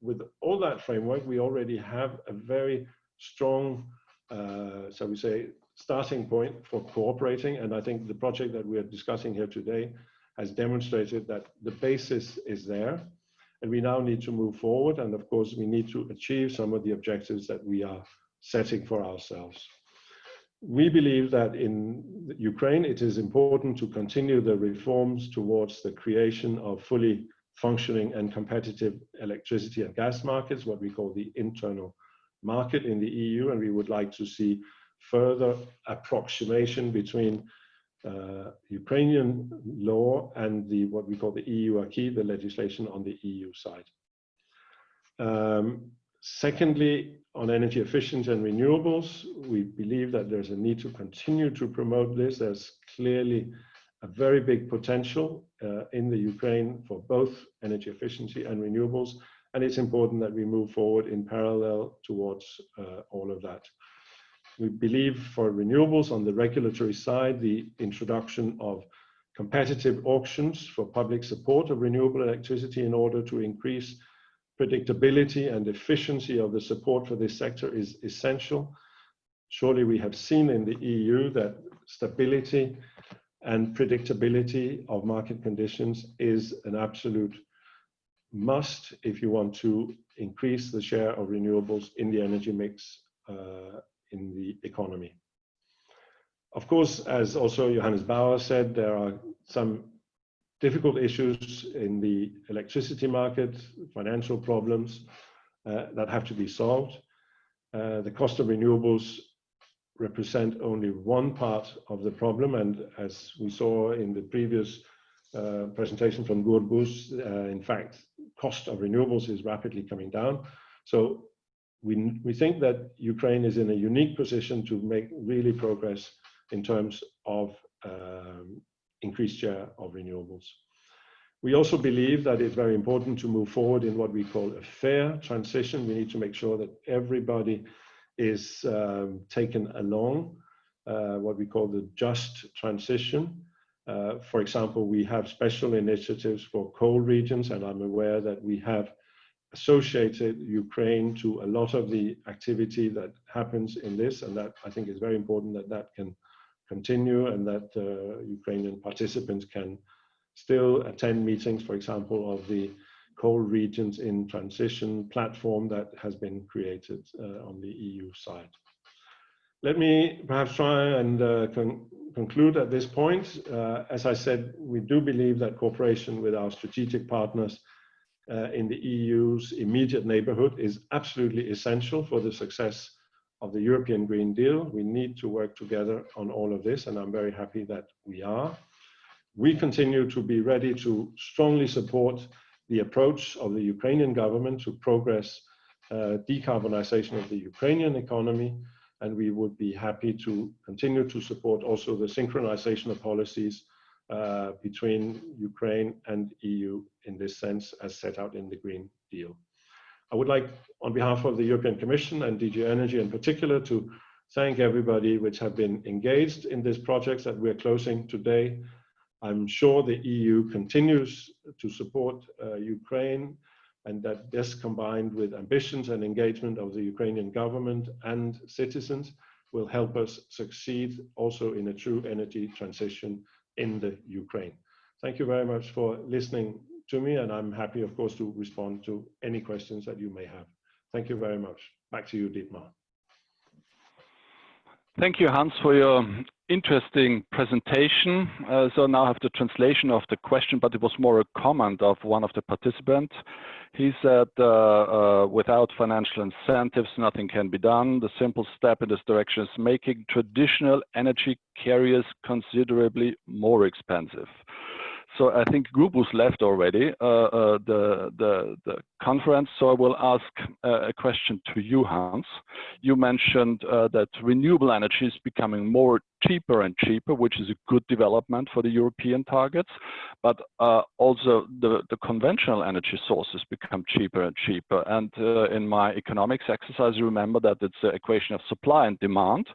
with all that framework, we already have a very strong, shall we say, starting point for cooperating. And I think the project that we are discussing here today has demonstrated that the basis is there. And we now need to move forward. And of course, we need to achieve some of the objectives that we are setting for ourselves. We believe that in Ukraine, it is important to continue the reforms towards the creation of fully functioning and competitive electricity and gas markets, what we call the internal market in the EU. And we would like to see further approximation between Ukrainian law and what we call the EURAC, the legislation on the EU side. Secondly, on energy efficiency and renewables, we believe that there's a need to continue to promote this. There's clearly a very big potential in the Ukraine for both energy efficiency and renewables. And it's important that we move forward in parallel towards all of that. We believe for renewables on the regulatory side, the introduction of competitive auctions for public support of renewable electricity in order to increase predictability and efficiency of the support for this sector is essential. Surely we have seen in the EU that stability and predictability of market conditions is an absolute must if you want to increase the share of renewables in the energy mix in the economy. Of course, as also Johannes Bauer said, there are some difficult issues in the electricity market, financial problems that have to be solved. The cost of renewables represent only one part of the problem, and as we saw in the previous presentation from Gurbus, in fact, cost of renewables is rapidly coming down. So we think that Ukraine is in a unique position to make really progress in terms of increased share of renewables. We also believe that it's very important to move forward in what we call a fair transition. We need to make sure that everybody is taken along, what we call the just transition. For example, we have special initiatives for coal regions, and I'm aware that we have associated Ukraine to a lot of the activity that happens in this, and that I think is very important that that can continue, and that Ukrainian participants can still attend meetings, for example, of the coal regions in transition platform that has been created on the EU side. Let me perhaps try and conclude at this point. As I said, we do believe that cooperation with our strategic partners in the EU's immediate neighborhood is absolutely essential for the success of the European Green Deal. We need to work together on all of this, and I'm very happy that we are. We continue to be ready to strongly support the approach of the Ukrainian government to progress decarbonization of the Ukrainian economy, and we would be happy to continue to support also the synchronization of policies between Ukraine and EU in this sense, as set out in the Green Deal. I would like, on behalf of the European Commission and DG Energy in particular, to thank everybody which have been engaged in this project that we're closing today. I'm sure the EU continues to support Ukraine, and that this, combined with ambitions and engagement of the Ukrainian government and citizens, will help us succeed also in a true energy transition in the Ukraine. Thank you very much for listening to me, and I'm happy, of course, to respond to any questions that you may have. Thank you very much. Back to you, Dietmar. Thank you, Hans, for your interesting presentation. So now I have the translation of the question, but it was more a comment of one of the participants. He said, without financial incentives, nothing can be done. The simple step in this direction is making traditional energy carriers considerably more expensive. So I think Grubus left already the conference, so I will ask a question to you, Hans. You mentioned that renewable energy is becoming more cheaper and cheaper, which is a good development for the European targets, but also the conventional energy sources become cheaper and cheaper. And in my economics exercise, you remember that it's an equation of supply and demand.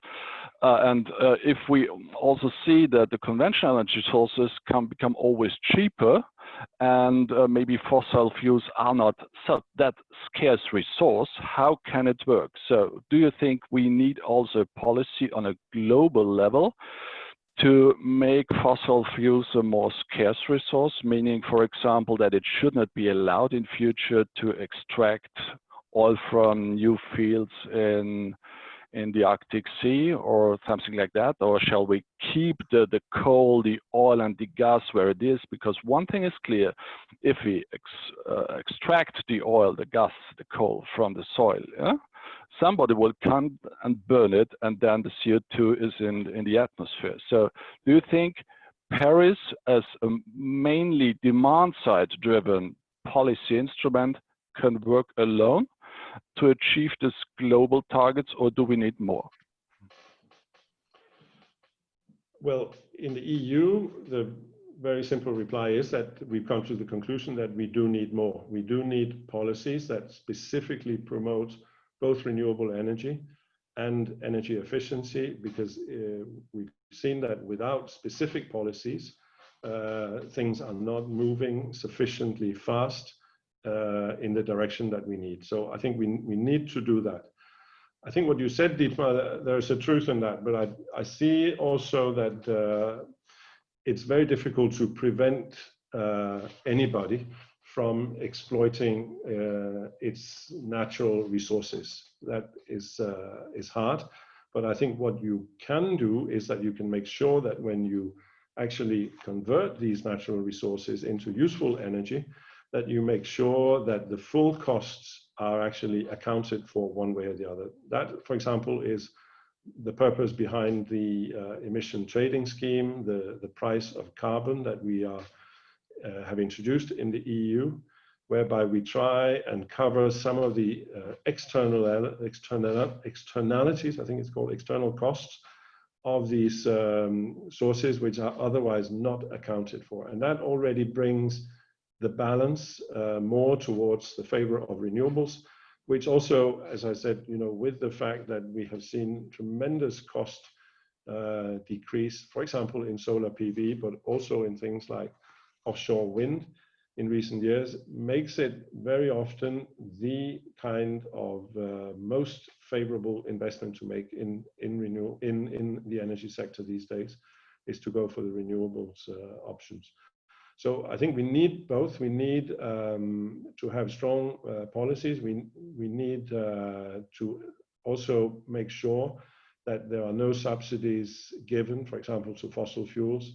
And if we also see that the conventional energy sources can become always cheaper, and maybe fossil fuels are not that scarce resource, how can it work? So do you think we need also a policy on a global level to make fossil fuels a more scarce resource, meaning, for example, that it should not be allowed in future to extract oil from new fields in the Arctic Sea or something like that? Or shall we keep the coal, the oil and the gas where it is? Because one thing is clear, if we extract the oil, the gas, the coal from the soil, somebody will come and burn it, and then the CO2 is in the atmosphere. So do you think Paris, as a mainly demand side driven policy instrument, can work alone to achieve this global targets, or do we need more? Well, in the EU, the very simple reply is that we've come to the conclusion that we do need more. We do need policies that specifically promote both renewable energy and energy efficiency, because we've seen that without specific policies, things are not moving sufficiently fast in the direction that we need. So I think we need to do that. I think what you said, Dietmar, there's a truth in that, but I see also that it's very difficult to prevent anybody from exploiting its natural resources. That is hard, but I think what you can do is that you can make sure that when you actually convert these natural resources into useful energy, that you make sure that the full costs are actually accounted for one way or the other. That, for example, is the purpose behind the emission trading scheme, the price of carbon that we have introduced in the EU, whereby we try and cover some of the externalities, I think it's called external costs, of these sources which are otherwise not accounted for. And that already brings the balance more towards the favor of renewables. which also, as I said, with the fact that we have seen tremendous cost decrease, for example, in solar PV, but also in things like offshore wind in recent years, makes it very often the kind of most favorable investment to make in the energy sector these days, is to go for the renewables options. So I think we need both. We need to have strong policies. We need to also make sure that there are no subsidies given, for example, to fossil fuels.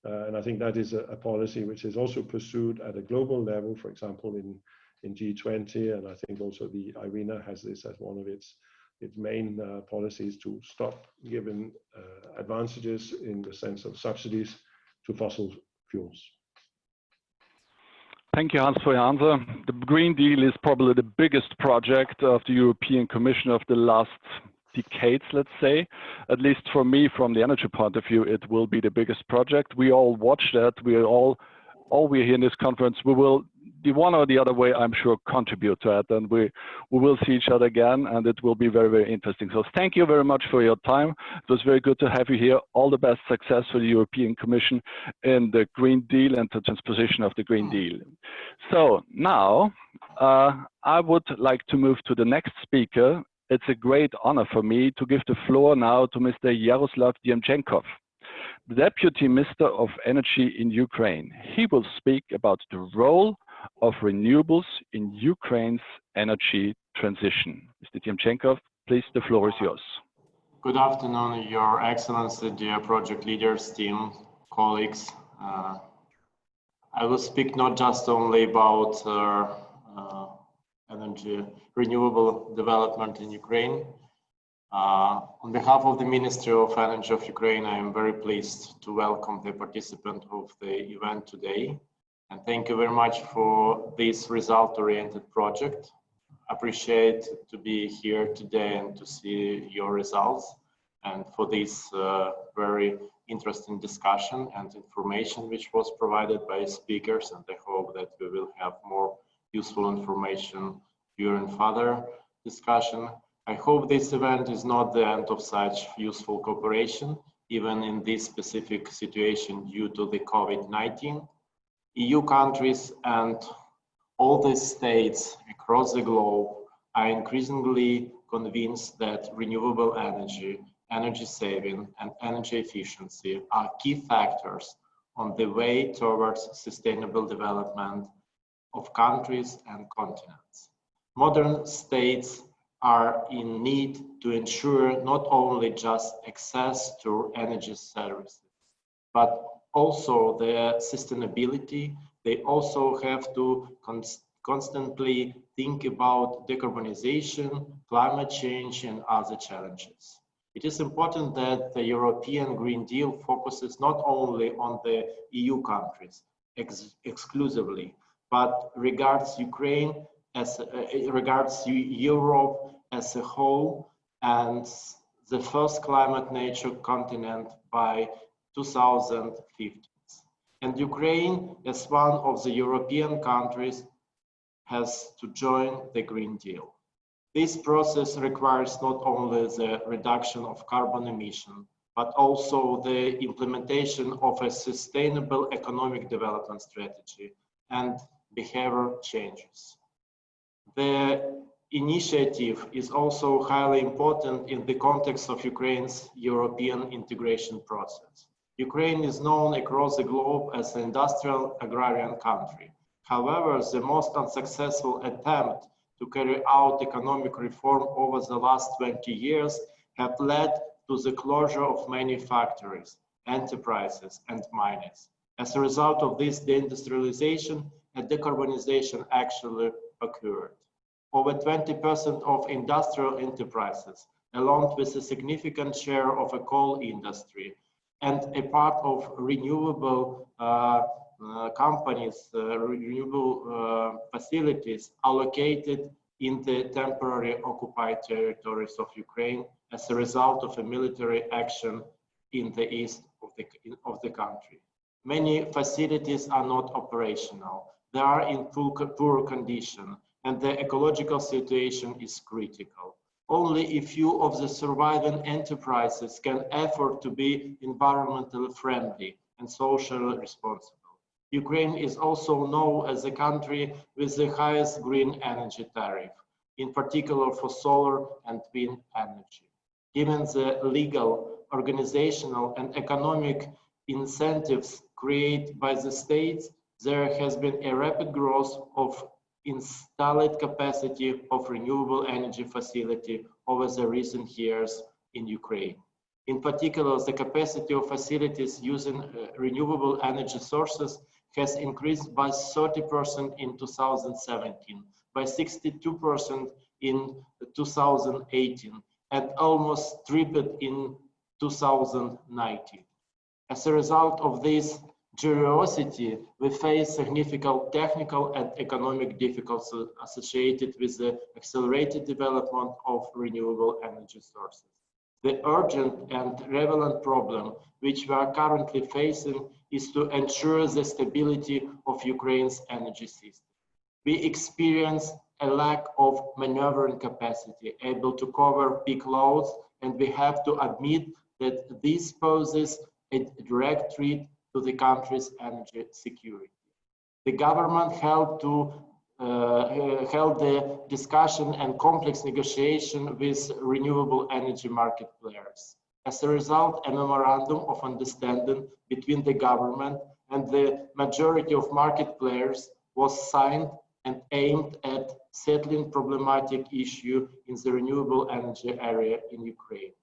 And I think that is a policy which is also pursued at a global level, for example, in G20. And I think also the IRENA has this as one of its main policies, to stop giving advantages in the sense of subsidies to fossil fuels. Thank you, Hans, for your answer. The Green Deal is probably the biggest project of the European Commission of the last decades, let's say. At least for me, from the energy point of view, it will be the biggest project. We all watch that. We all we're here in this conference, we will, the one or the other way, I'm sure, contribute to it, and we will see each other again, and it will be very, very interesting. So thank you very much for your time. It was very good to have you here. All the best success for the European Commission in the Green Deal and the transposition of the Green Deal. So now I would like to move to the next speaker. It's a great honor for me to give the floor now to Mr. Yaroslav Demčenkov, the Deputy Minister of Energy in Ukraine. He will speak about the role of renewables in Ukraine's energy transition. Mr. Demčenkov, please, the floor is yours. Good afternoon, Your Excellency, dear project leaders, team, colleagues. I will speak not just only about energy renewable development in Ukraine. On behalf of the Ministry of Energy of Ukraine, I am very pleased to welcome the participant of the event today. And thank you very much for this result-oriented project. Appreciate to be here today and to see your results, and for this very interesting discussion and information which was provided by speakers. And I hope that we will have more useful information during further discussion. I hope this event is not the end of such useful cooperation, even in this specific situation due to the COVID-19. EU countries and all the states across the globe are increasingly convinced that renewable energy, energy saving, and energy efficiency are key factors on the way towards sustainable development of countries and continents. Modern states are in need to ensure not only just access to energy services, but also their sustainability. They also have to constantly think about decarbonization, climate change, and other challenges. It is important that the European Green Deal focuses not only on the EU countries exclusively, but regards Ukraine as regards Europe as a whole, and the first climate neutral continent by 2050. And Ukraine, as one of the European countries, has to join the Green Deal. This process requires not only the reduction of carbon emission, but also the implementation of a sustainable economic development strategy and behavior changes. The initiative is also highly important in the context of Ukraine's European integration process. Ukraine is known across the globe as an industrial agrarian country. However, the most unsuccessful attempt to carry out economic reform over the last 20 years have led to the closure of many factories, enterprises, and mines. As a result of this deindustrialization, a decarbonization actually occurred. Over 20% of industrial enterprises, along with a significant share of a coal industry, and a part of renewable companies, renewable facilities are located in the temporary occupied territories of Ukraine as a result of a military action in the east of the country. Many facilities are not operational. They are in poor condition, and the ecological situation is critical. Only a few of the surviving enterprises can afford to be environmentally friendly and socially responsible. Ukraine is also known as a country with the highest green energy tariff, in particular for solar and wind energy. Given the legal, organizational, and economic incentives created by the states, there has been a rapid growth of installed capacity of renewable energy facility over the recent years in Ukraine. In particular, the capacity of facilities using renewable energy sources has increased by 30% in 2017, by 62% in 2018, and almost tripled in 2019. As a result of this generosity, we face significant technical and economic difficulties associated with the accelerated development of renewable energy sources. The urgent and relevant problem which we are currently facing is to ensure the stability of Ukraine's energy system. We experience a lack of maneuvering capacity, able to cover peak loads, and we have to admit that this poses a direct threat to the country's energy security. The government held the discussion and complex negotiation with renewable energy market players. As a result, a memorandum of understanding between the government and the majority of market players was signed and aimed at settling problematic issue in the renewable energy area in Ukraine.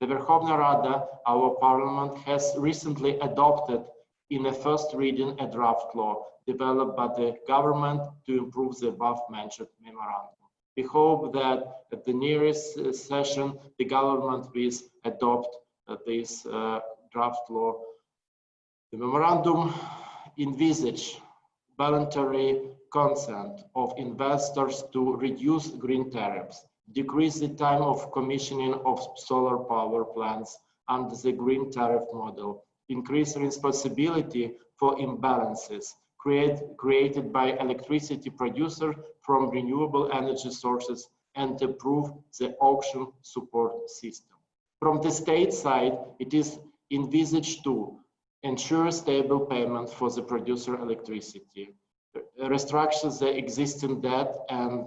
The Verkhovna Rada, our parliament, has recently adopted in a first reading a draft law developed by the government to improve the above-mentioned memorandum. We hope that at the nearest session, the government will adopt this draft law. The memorandum envisages voluntary consent of investors to reduce green tariffs, decrease the time of commissioning of solar power plants under the green tariff model, increase responsibility for imbalances created by electricity producers from renewable energy sources, and improve the auction support system. From the state side, it is envisaged to ensure stable payment for the producer electricity, restructure the existing debt and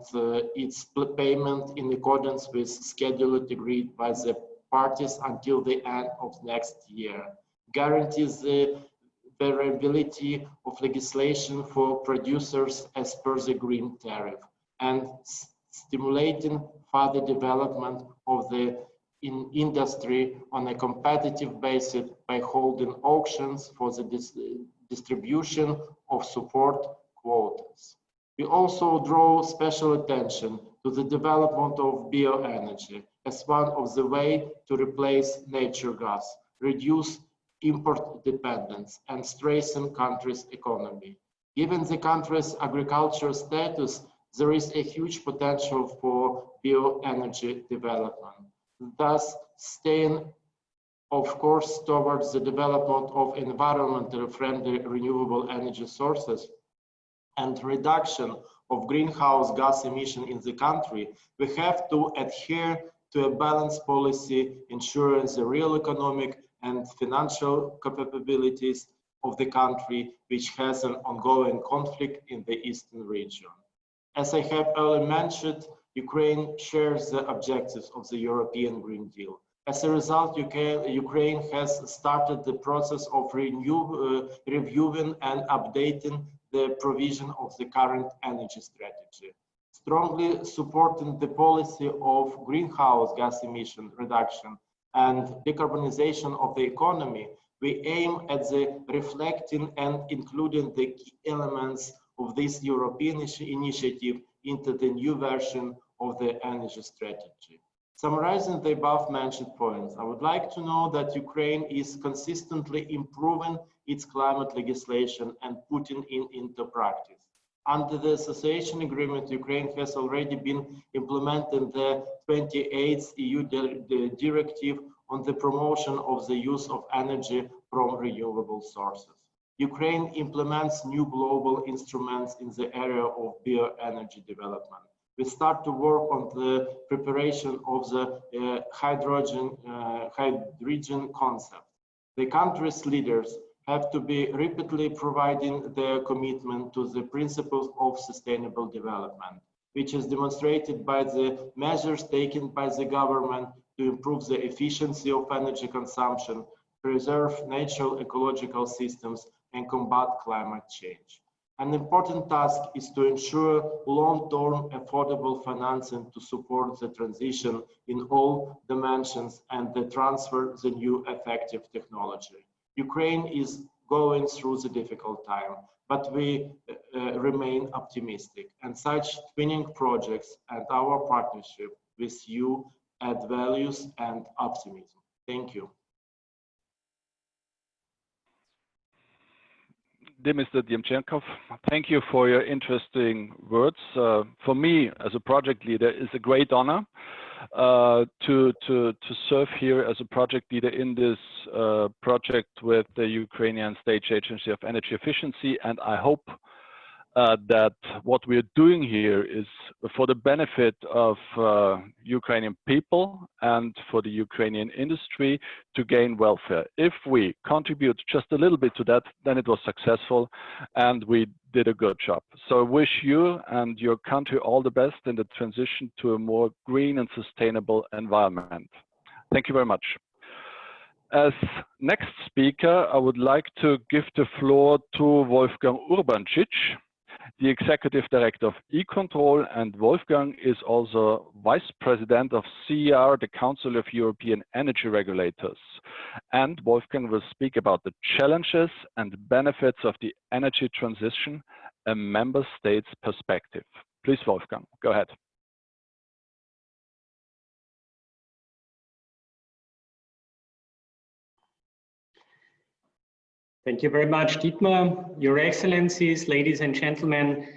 its payment in accordance with schedule agreed by the parties until the end of next year, guarantees the variability of legislation for producers as per the green tariff, and stimulating further development of the industry on a competitive basis by holding auctions for the distribution of support quotas. We also draw special attention to the development of bioenergy as one of the ways to replace natural gas, reduce import dependence, and strengthen country's economy. Given the country's agricultural status, there is a huge potential for bioenergy development. Thus, staying, of course, towards the development of environmentally friendly renewable energy sources and reduction of greenhouse gas emission in the country, we have to adhere to a balanced policy ensuring the real economic and financial capabilities of the country, which has an ongoing conflict in the eastern region. As I have earlier mentioned, Ukraine shares the objectives of the European Green Deal. As a result, Ukraine has started the process of reviewing and updating the provision of the current energy strategy. Strongly supporting the policy of greenhouse gas emission reduction and decarbonization of the economy, we aim at the reflecting and including the key elements of this European initiative into the new version of the energy strategy. Summarizing the above-mentioned points, I would like to know that Ukraine is consistently improving its climate legislation and putting it into practice. Under the association agreement, Ukraine has already been implementing the 28th EU directive on the promotion of the use of energy from renewable sources. Ukraine implements new global instruments in the area of bioenergy development. We start to work on the preparation of the hydrogen concept. The country's leaders have to be rapidly providing their commitment to the principles of sustainable development, which is demonstrated by the measures taken by the government to improve the efficiency of energy consumption, preserve natural ecological systems, and combat climate change. An important task is to ensure long-term affordable financing to support the transition in all dimensions and the transfer the new effective technology. Ukraine is going through the difficult time, but we remain optimistic, and such twinning projects and our partnership with you add values and optimism. Thank you. Dear Mr. Demčenkov, thank you for your interesting words. For me, as a project leader, it's a great honor to serve here as a project leader in this project with the Ukrainian State Agency of Energy Efficiency, and I hope that what we're doing here is for the benefit of Ukrainian people and for the Ukrainian industry to gain welfare. If we contribute just a little bit to that, then it was successful and we did a good job. So I wish you and your country all the best in the transition to a more green and sustainable environment. Thank you very much. As next speaker, I would like to give the floor to Wolfgang Urbancic, the Executive Director of E-Control, and Wolfgang is also Vice President of CER, the Council of European Energy Regulators. And Wolfgang will speak about the challenges and benefits of the energy transition, a member state's perspective. Please, Wolfgang, go ahead. Thank you very much, Dietmar. Your Excellencies, ladies and gentlemen,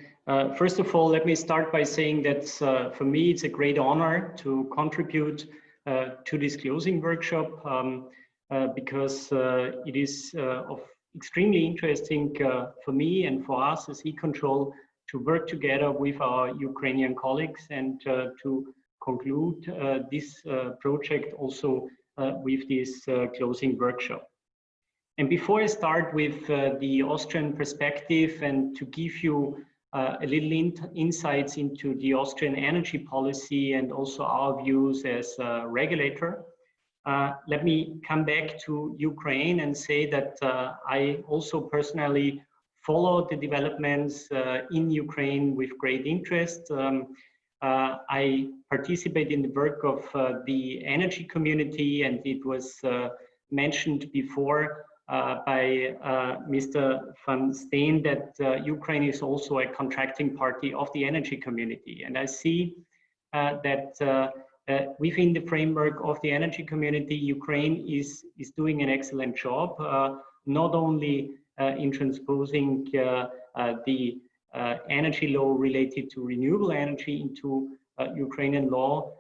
first of all, let me start by saying that for me, it's a great honor to contribute to this closing workshop because it is of extremely interesting for me and for us as E-Control to work together with our Ukrainian colleagues and to conclude this project also with this closing workshop. And before I start with the Austrian perspective and to give you a little insights into the Austrian energy policy and also our views as a regulator, let me come back to Ukraine and say that I also personally follow the developments in Ukraine with great interest. I participate in the work of the energy community, and it was mentioned before by Mr. Van Steen that Ukraine is also a contracting party of the energy community. And I see that within the framework of the energy community, Ukraine is doing an excellent job, not only in transposing the energy law related to renewable energy into Ukrainian law,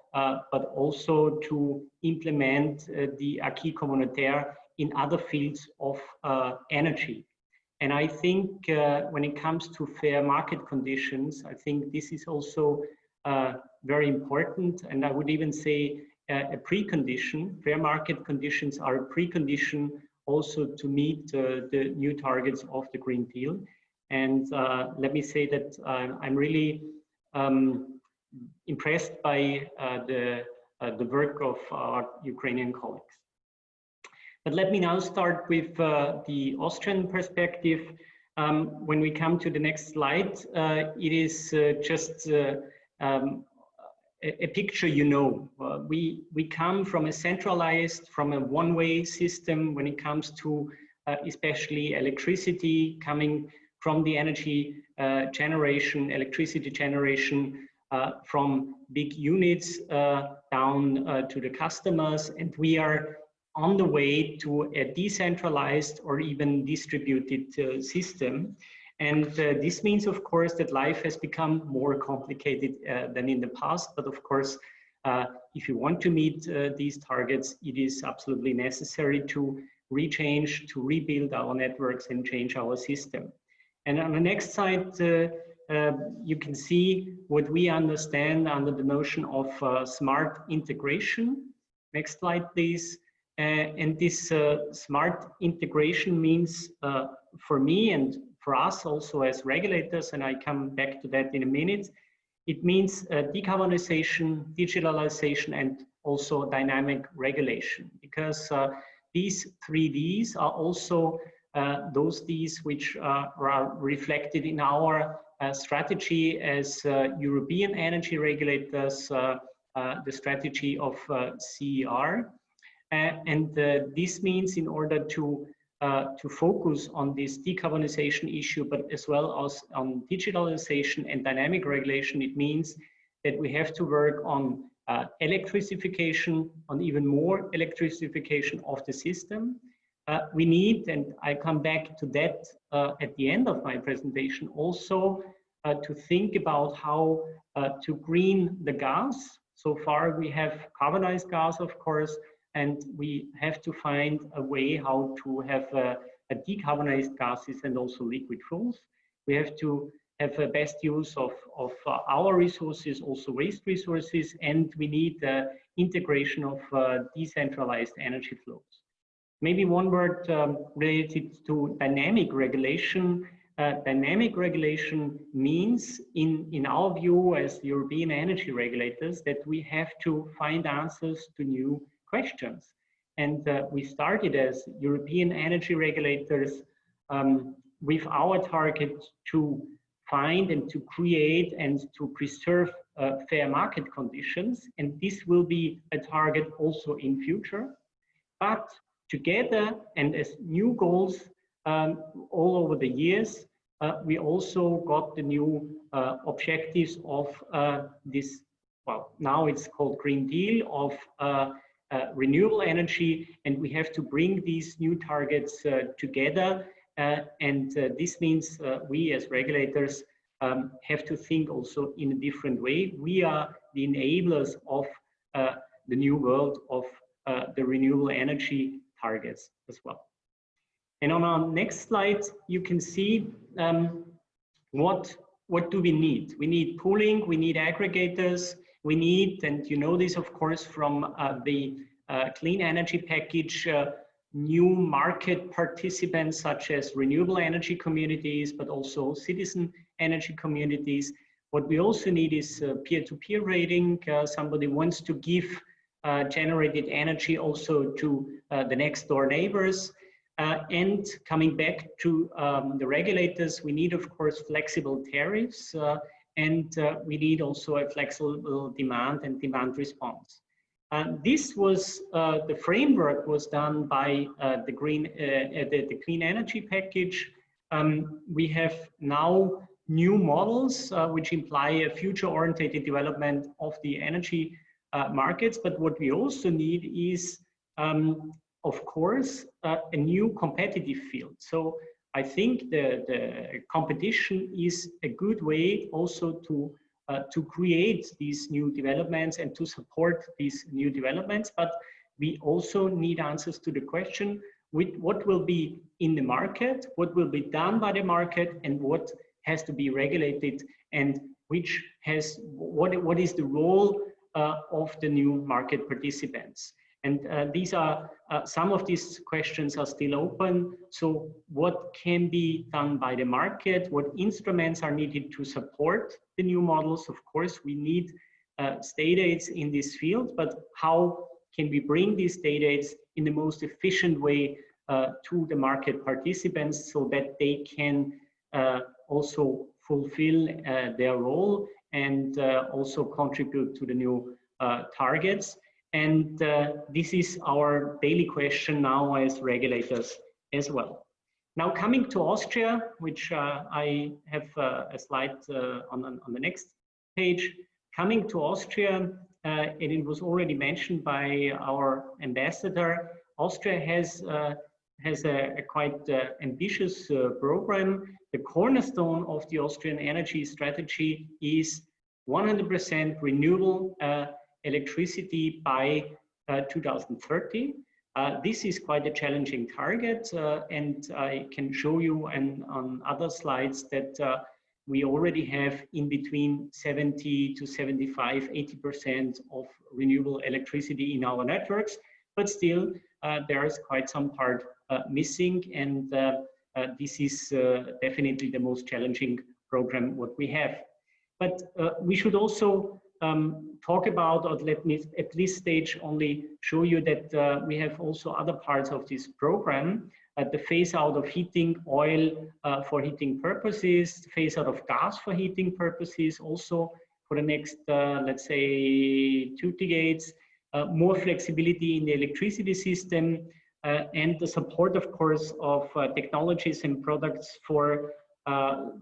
but also to implement the acquis communautaire in other fields of energy. And I think when it comes to fair market conditions, I think this is also very important. And I would even say a precondition. Fair market conditions are a precondition also to meet the new targets of the Green Deal. And let me say that I'm really impressed by the work of our Ukrainian colleagues. But let me now start with the Austrian perspective. When we come to the next slide, it is just a picture, you know. We come from a centralized, from a one-way system when it comes to especially electricity, coming from the energy generation, electricity generation from big units down to the customers, and we are on the way to a decentralized or even distributed system. And this means, of course, that life has become more complicated than in the past. But of course, if you want to meet these targets, it is absolutely necessary to rechange, to rebuild our networks and change our system. And on the next slide, you can see what we understand under the notion of smart integration. Next slide, please. And this smart integration means for me and for us also as regulators, and I come back to that in a minute, it means decarbonization, digitalization, and also dynamic regulation, because these 3 Ds are also those Ds which are reflected in our strategy as European energy regulators, the strategy of CER. And this means in order to focus on this decarbonization issue, but as well as on digitalization and dynamic regulation, it means that we have to work on electrification, on even more electrification of the system. We need, and I come back to that at the end of my presentation, also to think about how to green the gas. So far we have carbonized gas, of course, and we have to find a way how to have a decarbonized gases and also liquid fuels. We have to have a best use of our resources, also waste resources, and we need the integration of decentralized energy flows. Maybe one word related to dynamic regulation. Dynamic regulation means, in our view as European energy regulators, that we have to find answers to new questions. And we started as European energy regulators with our target to find and to create and to preserve fair market conditions. And this will be a target also in future. But together and as new goals all over the years, we also got the new objectives of this, well, now it's called Green Deal of renewable energy, and we have to bring these new targets together. And this means we as regulators have to think also in a different way. We are the enablers of the new world of the renewable energy targets as well. And on our next slide, you can see what do we need? We need pooling, we need aggregators, we need, and you know this of course from the clean energy package, new market participants such as renewable energy communities, but also citizen energy communities. What we also need is peer-to-peer rating. Somebody wants to give generated energy also to the next door neighbors. And coming back to the regulators, we need, of course, flexible tariffs, and we need also a flexible demand and demand response. This was, the framework was done by the Clean Energy Package. We have now new models which imply a future-oriented development of the energy markets, but what we also need is of course, a new competitive field. So I think the competition is a good way also to create these new developments and to support these new developments. But we also need answers to the question, what will be in the market, what will be done by the market, and what has to be regulated, and what is the role of the new market participants. And these are, some of these questions are still open. So what can be done by the market? What instruments are needed to support the new models? Of course, we need state aids in this field, but how can we bring these state aids in the most efficient way to the market participants so that they can also fulfill their role and also contribute to the new targets? And this is our daily question now as regulators as well. Now coming to Austria, which I have a slide on the next page. Coming to Austria, and it was already mentioned by our ambassador, Austria has a quite ambitious program. The cornerstone of the Austrian energy strategy is 100% renewable electricity by 2030. This is quite a challenging target, and I can show you on other slides that we already have in between 70 to 75, 80% of renewable electricity in our networks, but still there is quite some part missing, and this is definitely the most challenging program what we have. But we should also talk about, or let me at this stage only show you that we have also other parts of this program. The phase out of heating oil for heating purposes, phase out of gas for heating purposes, also for the next, let's say, 2 decades, more flexibility in the electricity system, and the support, of course, of technologies and products for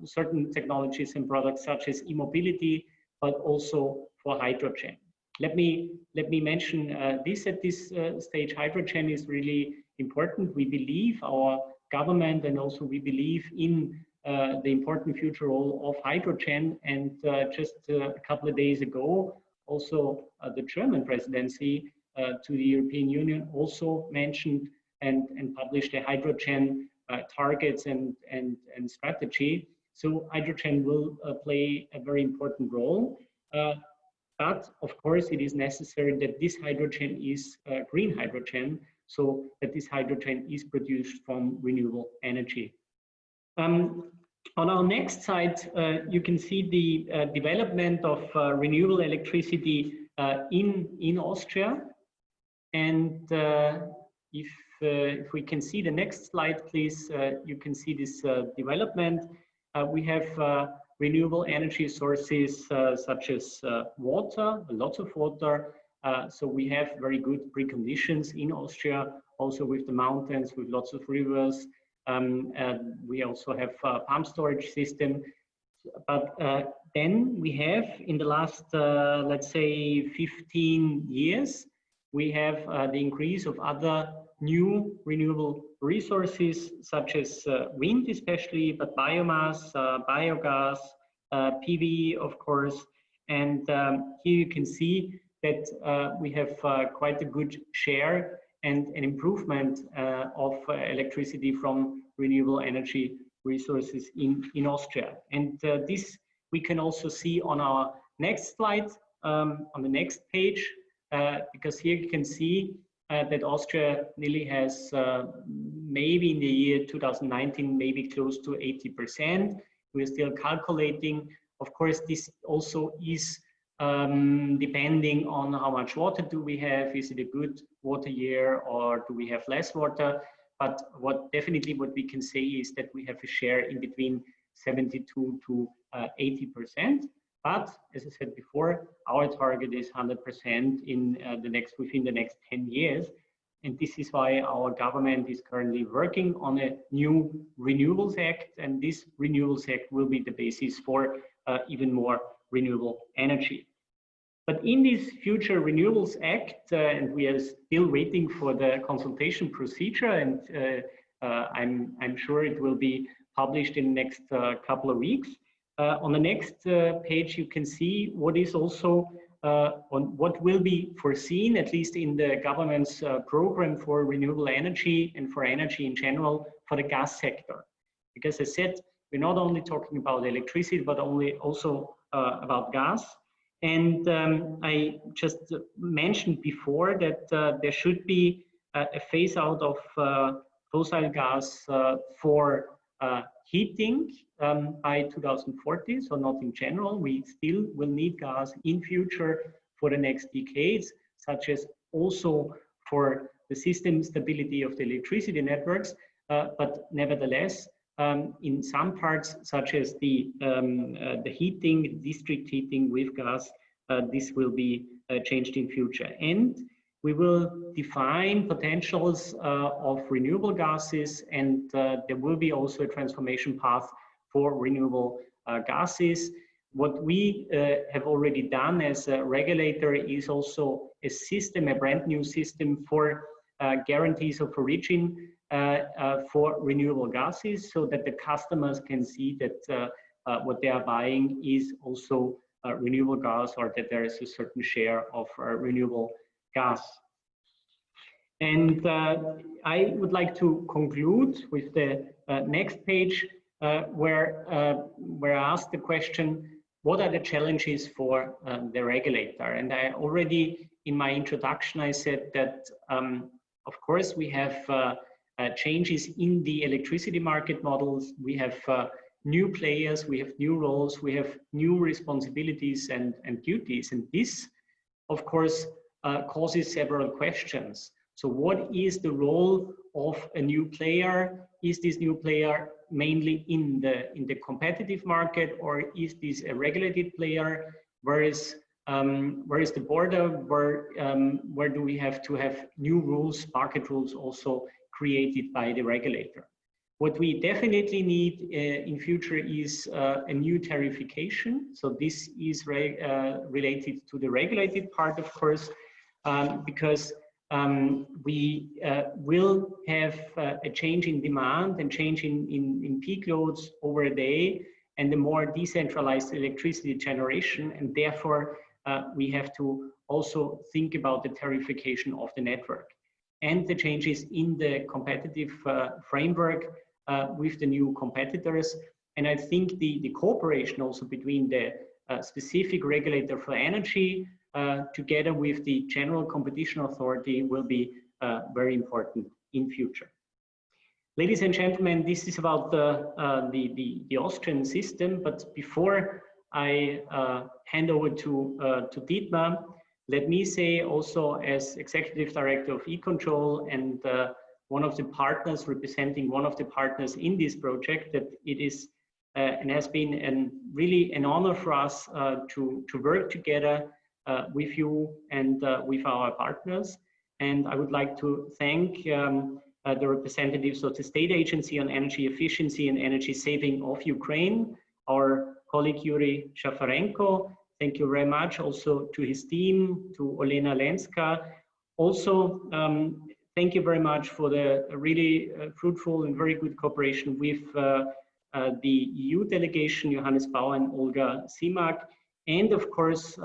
certain technologies and products such as e-mobility, but also for hydrogen. Let me mention this at this stage. Hydrogen is really important. We believe, our government, and also we believe in the important future role of hydrogen. And just a couple of days ago, also the German presidency to the European Union also mentioned and published a hydrogen targets and strategy. So hydrogen will play a very important role. But of course, it is necessary that this hydrogen is green hydrogen, so that this hydrogen is produced from renewable energy. On our next slide, you can see the development of renewable electricity in Austria. And if we can see the next slide, please, you can see this development. We have renewable energy sources such as water, lots of water. So we have very good preconditions in Austria, also with the mountains, with lots of rivers. We also have a pump storage system. But then we have, in the last, let's say, 15 years, we have the increase of other new renewable resources, such as wind especially, but biomass, biogas, PV, of course. And here you can see that we have quite a good share and an improvement of electricity from renewable energy resources in Austria. And this we can also see on our next slide, on the next page, because here you can see that Austria nearly has, maybe in the year 2019, maybe close to 80%. We're still calculating. Of course, this also is depending on how much water do we have. Is it a good water year, or do we have less water? But definitely what we can say is that we have a share in between 72 to 80%. But as I said before, our target is 100% within the next 10 years. And this is why our government is currently working on a new Renewables Act. And this Renewables Act will be the basis for even more renewable energy. But in this future Renewables Act, and we are still waiting for the consultation procedure, and I'm sure it will be published in the next couple of weeks. On the next page, you can see what is also on what will be foreseen, at least in the government's program for renewable energy and for energy in general for the gas sector. Because as I said, we're not only talking about electricity, but also about gas. And I just mentioned before that there should be a phase out of fossil gas for heating by 2040, so not in general. We still will need gas in future for the next decades, such as also for the system stability of the electricity networks. But nevertheless, in some parts, such as the heating, district heating with gas, this will be changed in future. And we will define potentials of renewable gases, and there will be also a transformation path for renewable gases. What we have already done as a regulator is also a system, a brand new system for guarantees of origin for renewable gases, so that the customers can see that what they are buying is also renewable gas, or that there is a certain share of renewable gas. And I would like to conclude with the next page where I asked the question, what are the challenges for the regulator? And I already, in my introduction, I said that, of course, we have changes in the electricity market models. We have new players, we have new roles, we have new responsibilities and duties. And this, of course, causes several questions. So what is the role of a new player? Is this new player mainly in the competitive market, or is this a regulated player? Where is the border? Where do we have to have new rules, market rules also created by the regulator? What we definitely need in future is a new tariffication. So this is related to the regulated part, of course, because we will have a change in demand and change in peak loads over a day, and a more decentralized electricity generation, and therefore we have to also think about the tariffication of the network and the changes in the competitive framework with the new competitors. And I think the cooperation also between the specific regulator for energy together with the General Competition Authority will be very important in future. Ladies and gentlemen, this is about the Austrian system, but before I hand over to Dietmar, let me say also, as Executive Director of E-Control and one of the partners, representing one of the partners in this project, that it is and has been really an honor for us to work together with you and with our partners. And I would like to thank the representatives of the State Agency on Energy Efficiency and Energy Saving of Ukraine, our colleague Lucia Franco. Thank you very much also to his team, to Olena Lenska. Also, thank you very much for the really fruitful and very good cooperation with the EU delegation, Johannes Bauer and Olga Simak. And of course,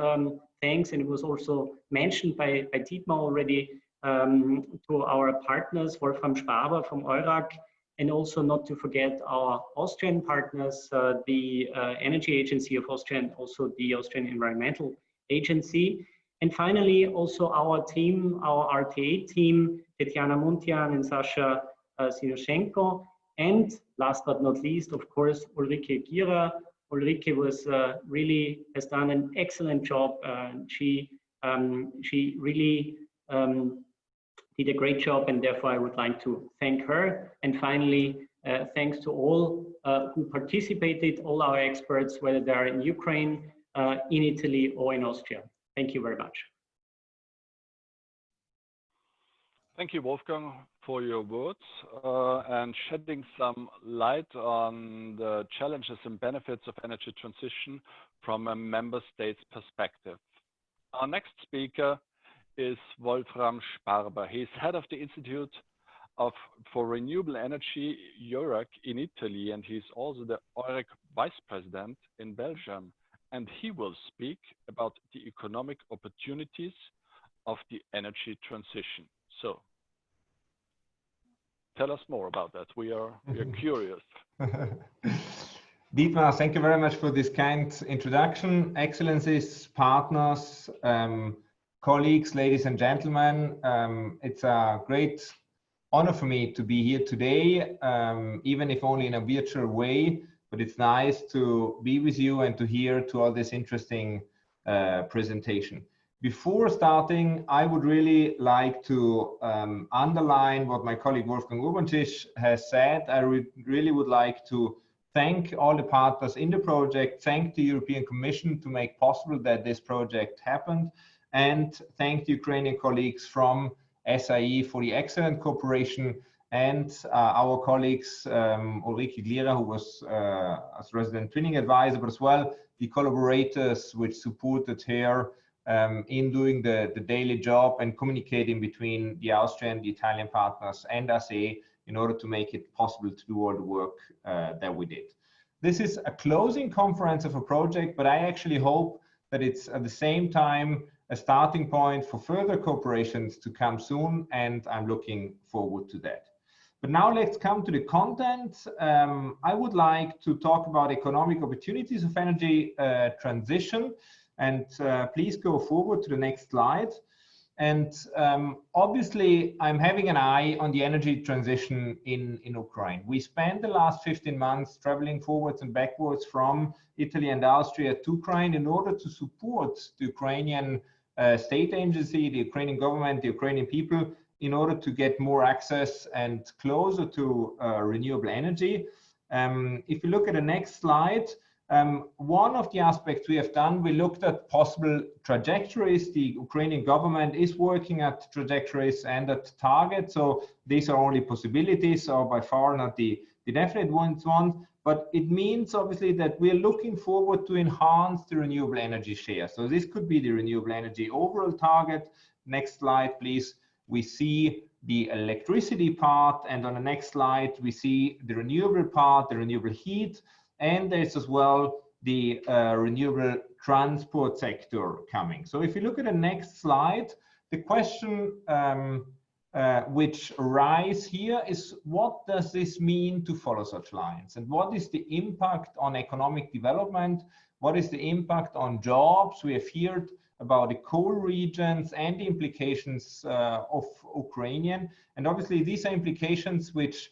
thanks, and it was also mentioned by Dietmar already, to our partners, Voltron Schmerber from EURAC, and also not to forget our Austrian partners, the Energy Agency of Austria and also the Austrian Environmental Agency. And finally, also our team, our RTA team, Tetiana Muntian and Sasha Sinoshenko. And last but not least, of course, Ulrike Gira. Ulrike was has done an excellent job. She really did a great job, and therefore I would like to thank her. And finally, thanks to all who participated, all our experts, whether they are in Ukraine, in Italy, or in Austria. Thank you very much. Thank you, Wolfgang, for your words and shedding some light on the challenges and benefits of energy transition from a member state's perspective. Our next speaker is Voltron Schmerber. He's head of the Institute for Renewable Energy, EURAC, in Italy, and he's also the EURAC Vice President in Belgium. And he will speak about the economic opportunities of the energy transition. So, tell us more about that. We are curious. Dietmar, thank you very much for this kind introduction. Excellencies, partners, colleagues, ladies and gentlemen, it's a great honor for me to be here today, even if only in a virtual way, but it's nice to be with you and to hear to all this interesting presentation. Before starting, I would really like to underline what my colleague Wolfgang Urbantisch has said. I really would like to thank all the partners in the project, thank the European Commission to make possible that this project happened, and thank the Ukrainian colleagues from SIE for the excellent cooperation, and our colleagues Ulrike Gira, who was as resident twinning advisor, but as well the collaborators which supported her in doing the daily job and communicating between the Austrian, the Italian partners and SE in order to make it possible to do all the work that we did. This is a closing conference of a project, but I actually hope that it's at the same time a starting point for further cooperations to come soon, and I'm looking forward to that. But now let's come to the content. I would like to talk about economic opportunities of energy transition, and please go forward to the next slide. And obviously, I'm having an eye on the energy transition in Ukraine. We spent the last 15 months traveling forwards and backwards from Italy and Austria to Ukraine in order to support the Ukrainian state agency, the Ukrainian government, the Ukrainian people, in order to get more access and closer to renewable energy. If you look at the next slide, one of the aspects we have done, we looked at possible trajectories. The Ukrainian government is working at trajectories and at targets. So these are only possibilities, so by far not the definite ones. But it means obviously that we're looking forward to enhance the renewable energy share. So this could be the renewable energy overall target. Next slide, please. We see the electricity part, and on the next slide, we see the renewable part, the renewable heat, and there's as well the renewable transport sector coming. So if you look at the next slide, the question which arises here is, what does this mean to follow such lines? And what is the impact on economic development? What is the impact on jobs? We have heard about the coal regions and the implications of Ukrainian. And obviously these are implications which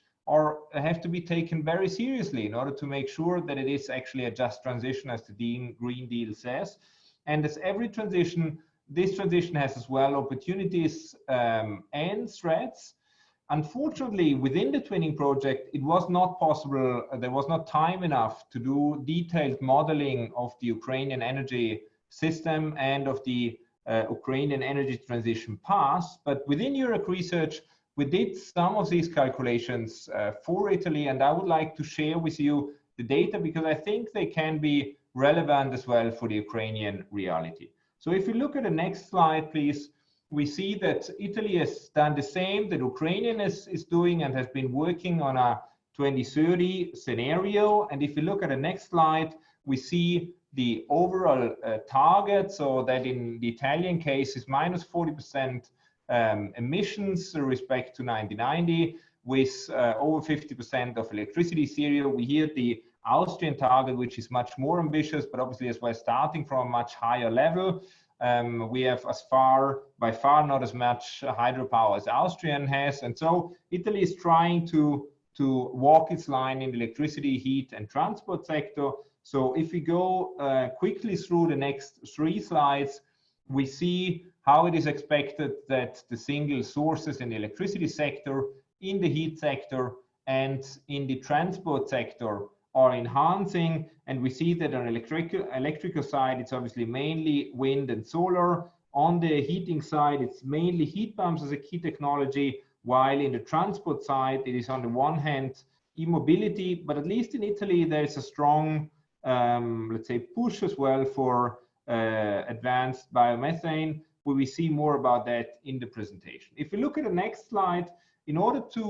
have to be taken very seriously in order to make sure that it is actually a just transition, as the Green Deal says. And as every transition, this transition has as well opportunities and threats. Unfortunately, within the twinning project, it was not possible, there was not time enough to do detailed modeling of the Ukrainian energy system and of the Ukrainian energy transition path. But within EURAC Research, we did some of these calculations for Italy, and I would like to share with you the data because I think they can be relevant as well for the Ukrainian reality. So if you look at the next slide, please, we see that Italy has done the same that Ukrainian is doing and has been working on a 2030 scenario. And if you look at the next slide, we see the overall target, so that in the Italian case is minus 40% emissions with respect to 1990, with over 50% of electricity zero. We hear the Austrian target, which is much more ambitious, but obviously as we're starting from a much higher level, we have by far not as much hydropower as Austrian has. And so Italy is trying to walk its line in the electricity, heat, and transport sector. So if we go quickly through the next 3 slides, we see how it is expected that the single sources in the electricity sector, in the heat sector, and in the transport sector are enhancing. And we see that on electrical side, it's obviously mainly wind and solar. On the heating side, it's mainly heat pumps as a key technology, while in the transport side, it is on the one hand, e-mobility, but at least in Italy, there's a strong let's say, push as well for advanced biomethane, where we see more about that in the presentation. If we look at the next slide, in order to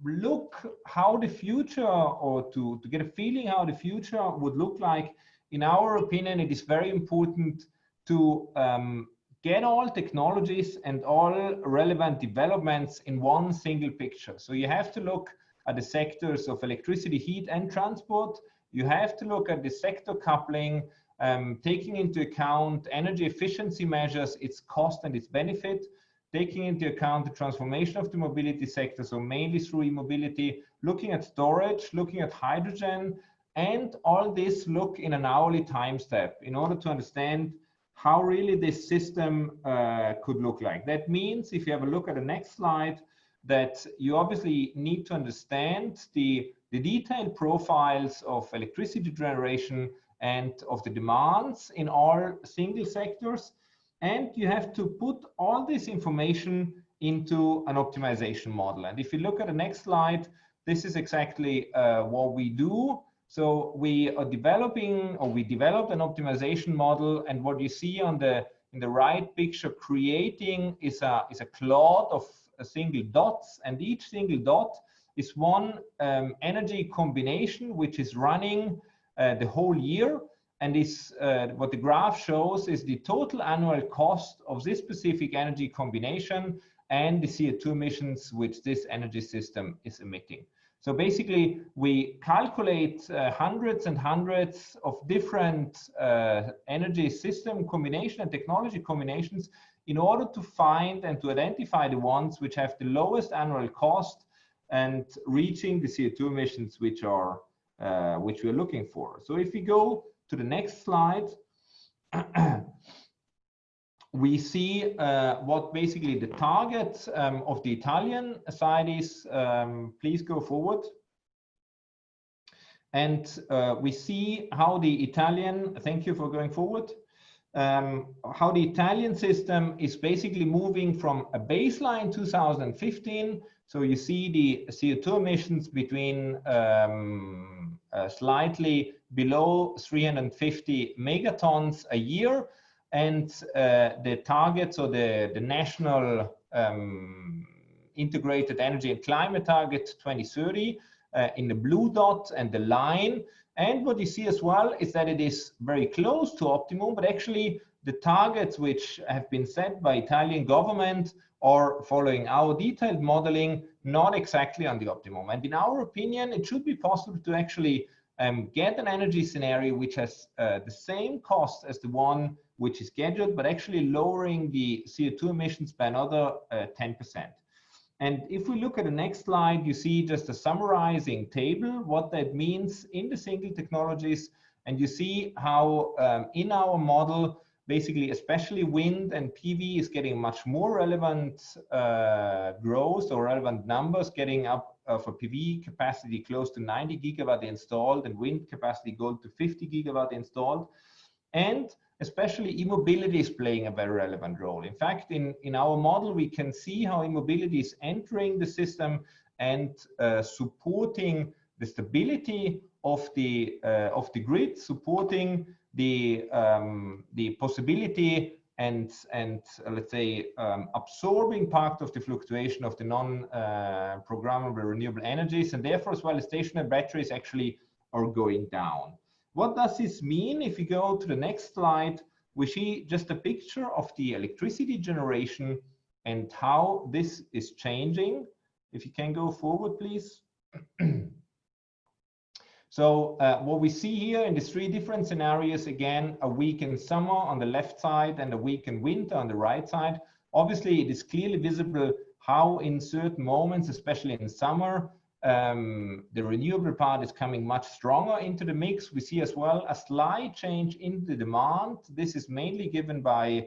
look how the future, or to get a feeling how the future would look like, in our opinion, it is very important to get all technologies and all relevant developments in one single picture. So you have to look at the sectors of electricity, heat, and transport. You have to look at the sector coupling, taking into account energy efficiency measures, its cost and its benefit, taking into account the transformation of the mobility sector, so mainly through e-mobility, looking at storage, looking at hydrogen, and all this look in an hourly time step in order to understand how really this system could look like. That means, if you have a look at the next slide, that you obviously need to understand the detailed profiles of electricity generation and of the demands in all single sectors. And you have to put all this information into an optimization model. And if you look at the next slide, this is exactly what we do. So we are developing, or we developed an optimization model, and what you see on in the right picture creating is a cloud of single dots, and each single dot is one energy combination which is running the whole year. And this, what the graph shows is the total annual cost of this specific energy combination and the CO2 emissions which this energy system is emitting. So basically, we calculate hundreds and hundreds of different energy system combination and technology combinations in order to find and to identify the ones which have the lowest annual cost and reaching the CO2 emissions which are which we're looking for. So if we go to the next slide, we see what basically the target of the Italian side is. Please go forward. And we see how the Italian, thank you for going forward, how the Italian system is basically moving from a baseline 2015. So you see the CO2 emissions between slightly below 350 megatons a year, and the targets, or the national integrated energy and climate target 2030 in the blue dot and the line. And what you see as well is that it is very close to optimum, but actually the targets which have been set by Italian government are, following our detailed modeling, not exactly on the optimum. And in our opinion, it should be possible to actually get an energy scenario which has the same cost as the one which is scheduled, but actually lowering the CO2 emissions by another 10%. And if we look at the next slide, you see just a summarizing table, what that means in the single technologies. And you see how in our model, basically, especially wind and PV is getting much more relevant growth or relevant numbers, getting up for PV capacity close to 90 gigawatt installed and wind capacity going to 50 gigawatt installed. And especially e-mobility is playing a very relevant role. In fact, in our model, we can see how e-mobility is entering the system and supporting the stability of the grid, supporting the possibility and let's say absorbing part of the fluctuation of the non-programmable renewable energies, and therefore as well as stationary batteries actually are going down. What does this mean? If you go to the next slide, we see just a picture of the electricity generation and how this is changing. If you can go forward, please. So what we see here in the three different scenarios, again, a week in summer on the left side and a week in winter on the right side. Obviously, it is clearly visible how in certain moments, especially in summer, the renewable part is coming much stronger into the mix. We see as well a slight change in the demand. This is mainly given by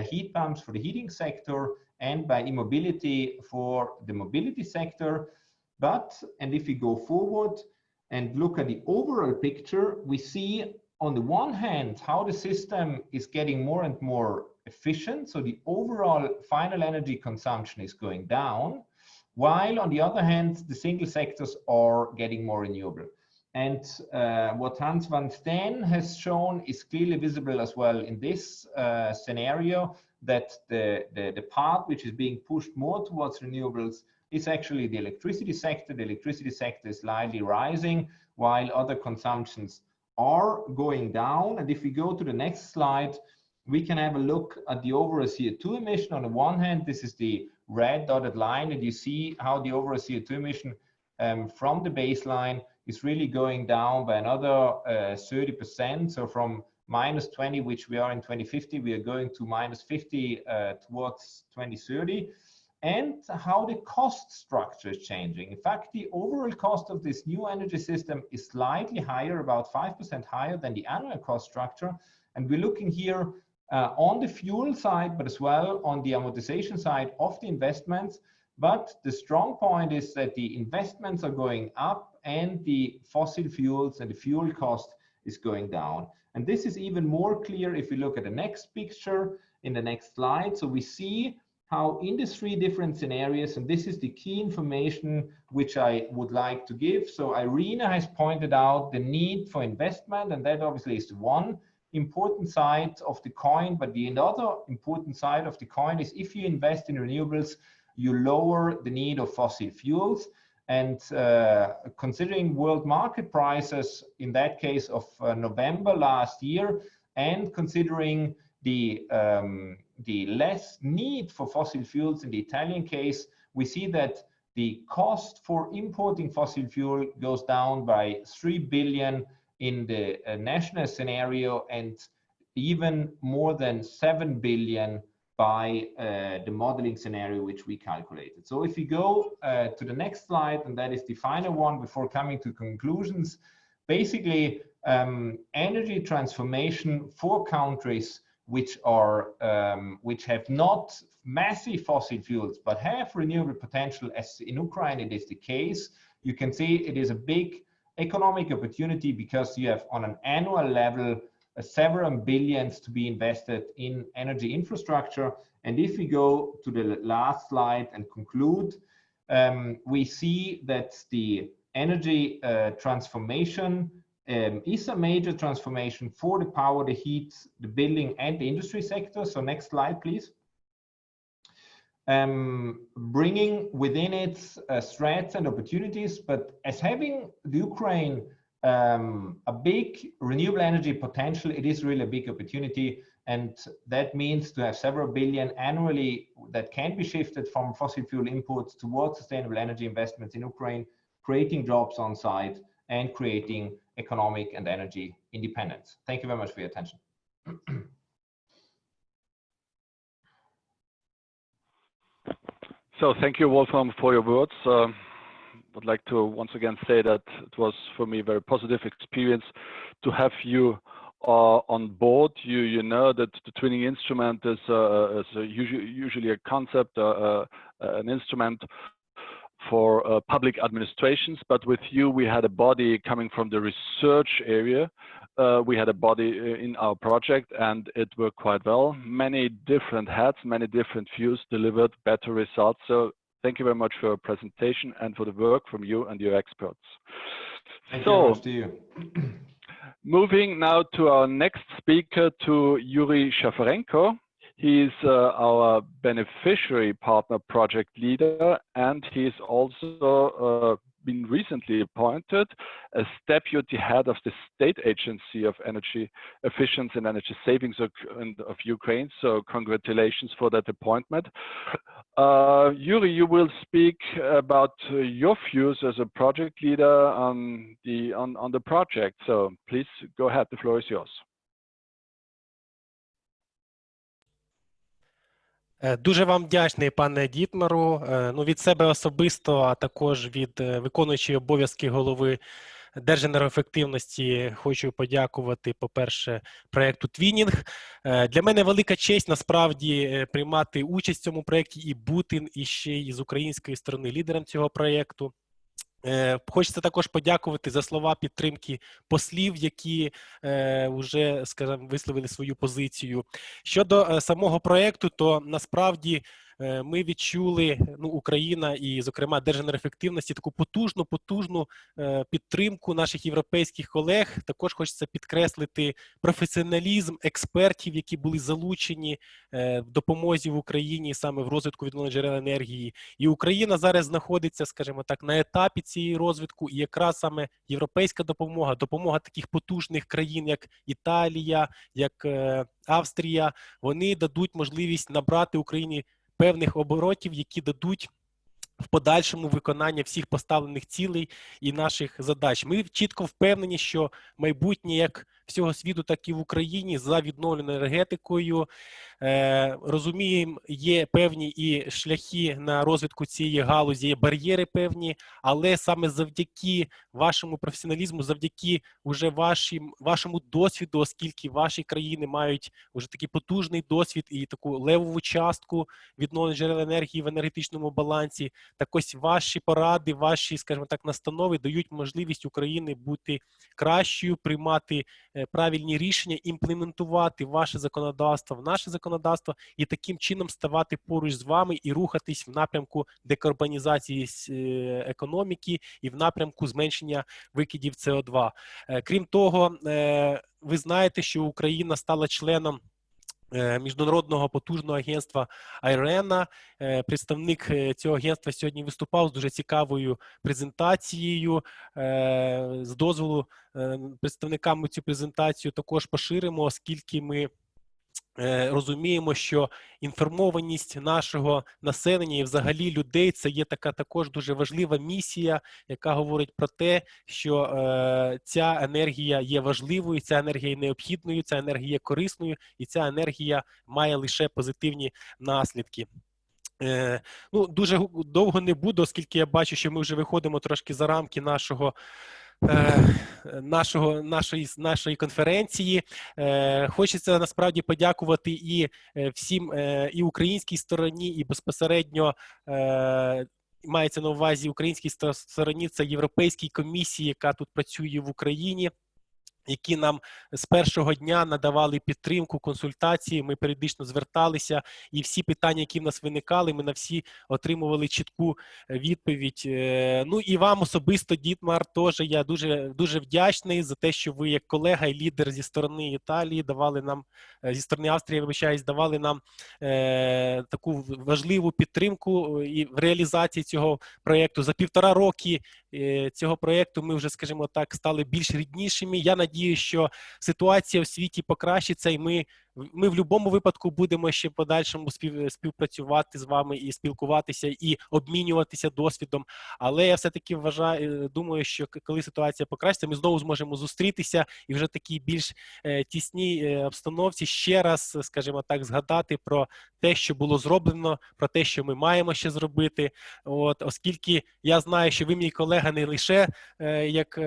heat pumps for the heating sector and by e-mobility for the mobility sector. But, and if we go forward and look at the overall picture, we see on the one hand how the system is getting more and more efficient. So the overall final energy consumption is going down, while on the other hand, the single sectors are getting more renewable. And what Hans van Steen has shown is clearly visible as well in this scenario, that the part which is being pushed more towards renewables is actually the electricity sector. The electricity sector is slightly rising, while other consumptions are going down. And if we go to the next slide, we can have a look at the overall CO2 emission. On the one hand, this is the red dotted line, and you see how the overall CO2 emission from the baseline is really going down by another 30%. So from -20, which we are in 2050, we are going to -50 towards 2030. And how the cost structure is changing. In fact, the overall cost of this new energy system is slightly higher, about 5% higher than the annual cost structure. And we're looking here on the fuel side, but as well on the amortization side of the investments. But the strong point is that the investments are going up and the fossil fuels and the fuel cost is going down. And this is even more clear if we look at the next picture in the next slide. So we see how in the three different scenarios, and this is the key information which I would like to give. So Irina has pointed out the need for investment, and that obviously is the one important side of the coin. But the other important side of the coin is if you invest in renewables, you lower the need of fossil fuels. And considering world market prices, in that case of November last year, and considering the less need for fossil fuels in the Italian case, we see that the cost for importing fossil fuel goes down by 3 billion in the national scenario, and even more than 7 billion by the modeling scenario which we calculated. So if we go to the next slide, and that is the final one before coming to conclusions, basically energy transformation for countries which are which have not massive fossil fuels but have renewable potential, as in Ukraine it is the case. You can see it is a big economic opportunity because you have on an annual level several billions to be invested in energy infrastructure. And if we go to the last slide and conclude, we see that the energy transformation is a major transformation for the power, the heat, the building, and the industry sector. So next slide, please. Bringing within it threats and opportunities, but as having the Ukraine a big renewable energy potential, it is really a big opportunity, and that means to have several billion annually that can be shifted from fossil fuel imports towards sustainable energy investments in Ukraine, creating jobs on site and creating economic and energy independence. Thank you very much for your attention. So thank you, Wolfram, for your words. Would like to once again say that it was for me a very positive experience to have you on board. You know that the twinning instrument is usually a concept, an instrument for public administrations, but with you we had a body coming from the research area. We had a body in our project, and it worked quite well. Many different hats, many different views delivered better results. So thank you very much for your presentation and for the work from you and your experts. Thank you very much to you. Moving now to our next speaker, to Lucia Franco. He is our beneficiary partner project leader, and he's also been recently appointed as deputy head of the State Agency of Energy Efficiency and Energy Savings of Ukraine. So congratulations for that appointment. Yuri, you will speak about your views as a project leader on the project. So please go ahead, the floor is yours. Дуже вам вдячний, пане Дітмару. Ну, від себе особисто, а також від виконуючої обов'язки голови Держенергоефективності хочу подякувати, по-перше, проєкту Твінінг. Для мене велика честь, насправді, приймати участь в цьому проєкті і бути іще й з української сторони лідером цього проєкту. Хочеться також подякувати за слова підтримки послів, які вже, скажімо, висловили свою позицію. Щодо самого проєкту, то насправді ми відчули, Україна і, зокрема, Держенергоефективності, таку потужну підтримку наших європейських колег. Також хочеться підкреслити професіоналізм експертів, які були залучені в допомозі в Україні саме в розвитку відновлюваних джерел енергії. І Україна зараз знаходиться, скажімо так, на етапі цієї розвитку, і якраз саме європейська допомога таких потужних країн, як Італія, як Австрія, вони дадуть можливість набрати Україні певних оборотів, які дадуть в подальшому виконання всіх поставлених цілей і наших задач. Ми чітко впевнені, що майбутнє як всього світу, так і в Україні за відновленою енергетикою. Розуміємо, є певні і шляхи на розвитку цієї галузі, є бар'єри певні, але саме завдяки вашому професіоналізму, завдяки уже вашому досвіду, оскільки ваші країни мають уже такий потужний досвід і таку левову частку відновлених джерел енергії в енергетичному балансі, так ось ваші поради, ваші, скажімо так, настанови дають можливість України бути кращою, приймати правильні рішення, імплементувати ваше законодавство в наше законодавство і таким чином ставати поруч з вами і рухатись в напрямку декарбонізації економіки і в напрямку зменшення викидів СО2. Крім того, ви знаєте, що Україна стала членом міжнародного потужного агентства IRENA. Представник цього агентства сьогодні виступав з дуже цікавою презентацією. З дозволу представникам ми цю презентацію також поширимо, оскільки ми розуміємо, що інформованість нашого населення і взагалі людей – це є така також дуже важлива місія, яка говорить про те, що ця енергія є важливою, ця енергія є необхідною, ця енергія є корисною і ця енергія має лише позитивні наслідки. Ну, дуже довго не буду, оскільки я бачу, що ми вже виходимо трошки за рамки нашої конференції. Хочеться насправді подякувати і всім, і українській стороні, і безпосередньо мається на увазі українській стороні, це Європейській комісії, яка тут працює в Україні, які нам з першого дня надавали підтримку, консультації, ми періодично зверталися, і всі питання, які в нас виникали, ми на всі отримували чітку відповідь. Ну і вам особисто, Дітмар, теж я дуже вдячний за те, що ви як колега і лідер зі сторони Італії давали нам, зі сторони Австрії, вибачаюсь, давали нам таку важливу підтримку і в реалізації цього проєкту. За 1,5 роки цього проєкту ми вже, скажімо так, стали більш ріднішими. Я надію, що ситуація в світі покращиться, і ми в будь-якому випадку будемо ще в подальшому співпрацювати з вами і спілкуватися, і обмінюватися досвідом. Але я все-таки думаю, що коли ситуація покращиться, ми знову зможемо зустрітися і вже в такій більш тісній обстановці ще раз, скажімо так, згадати про те, що було зроблено, про те, що ми маємо ще зробити. Оскільки я знаю, що ви, мій колега, не лише як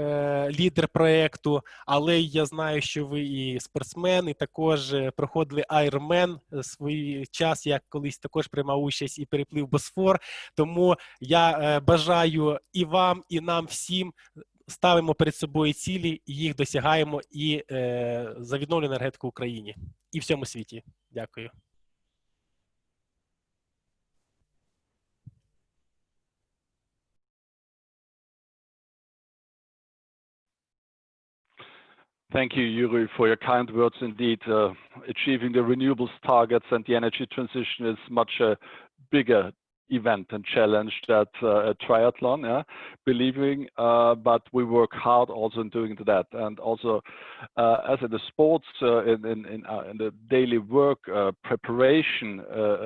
лідер проєкту, але я знаю, що ви і спортсмен, і також проходили Ironman свій час, я колись також приймав участь і переплив Босфор. Тому я бажаю і вам, і нам всім, ставимо перед собою цілі, і їх досягаємо і за відновлену енергетику в Україні і в всьому світі. Дякую. Thank you, Yuri, for your kind words. Indeed, achieving the renewables targets and the energy transition is much a bigger event and challenge that a triathlon, yeah, believing, but we work hard also in doing that. And also, as in the sports, in the daily work, preparation,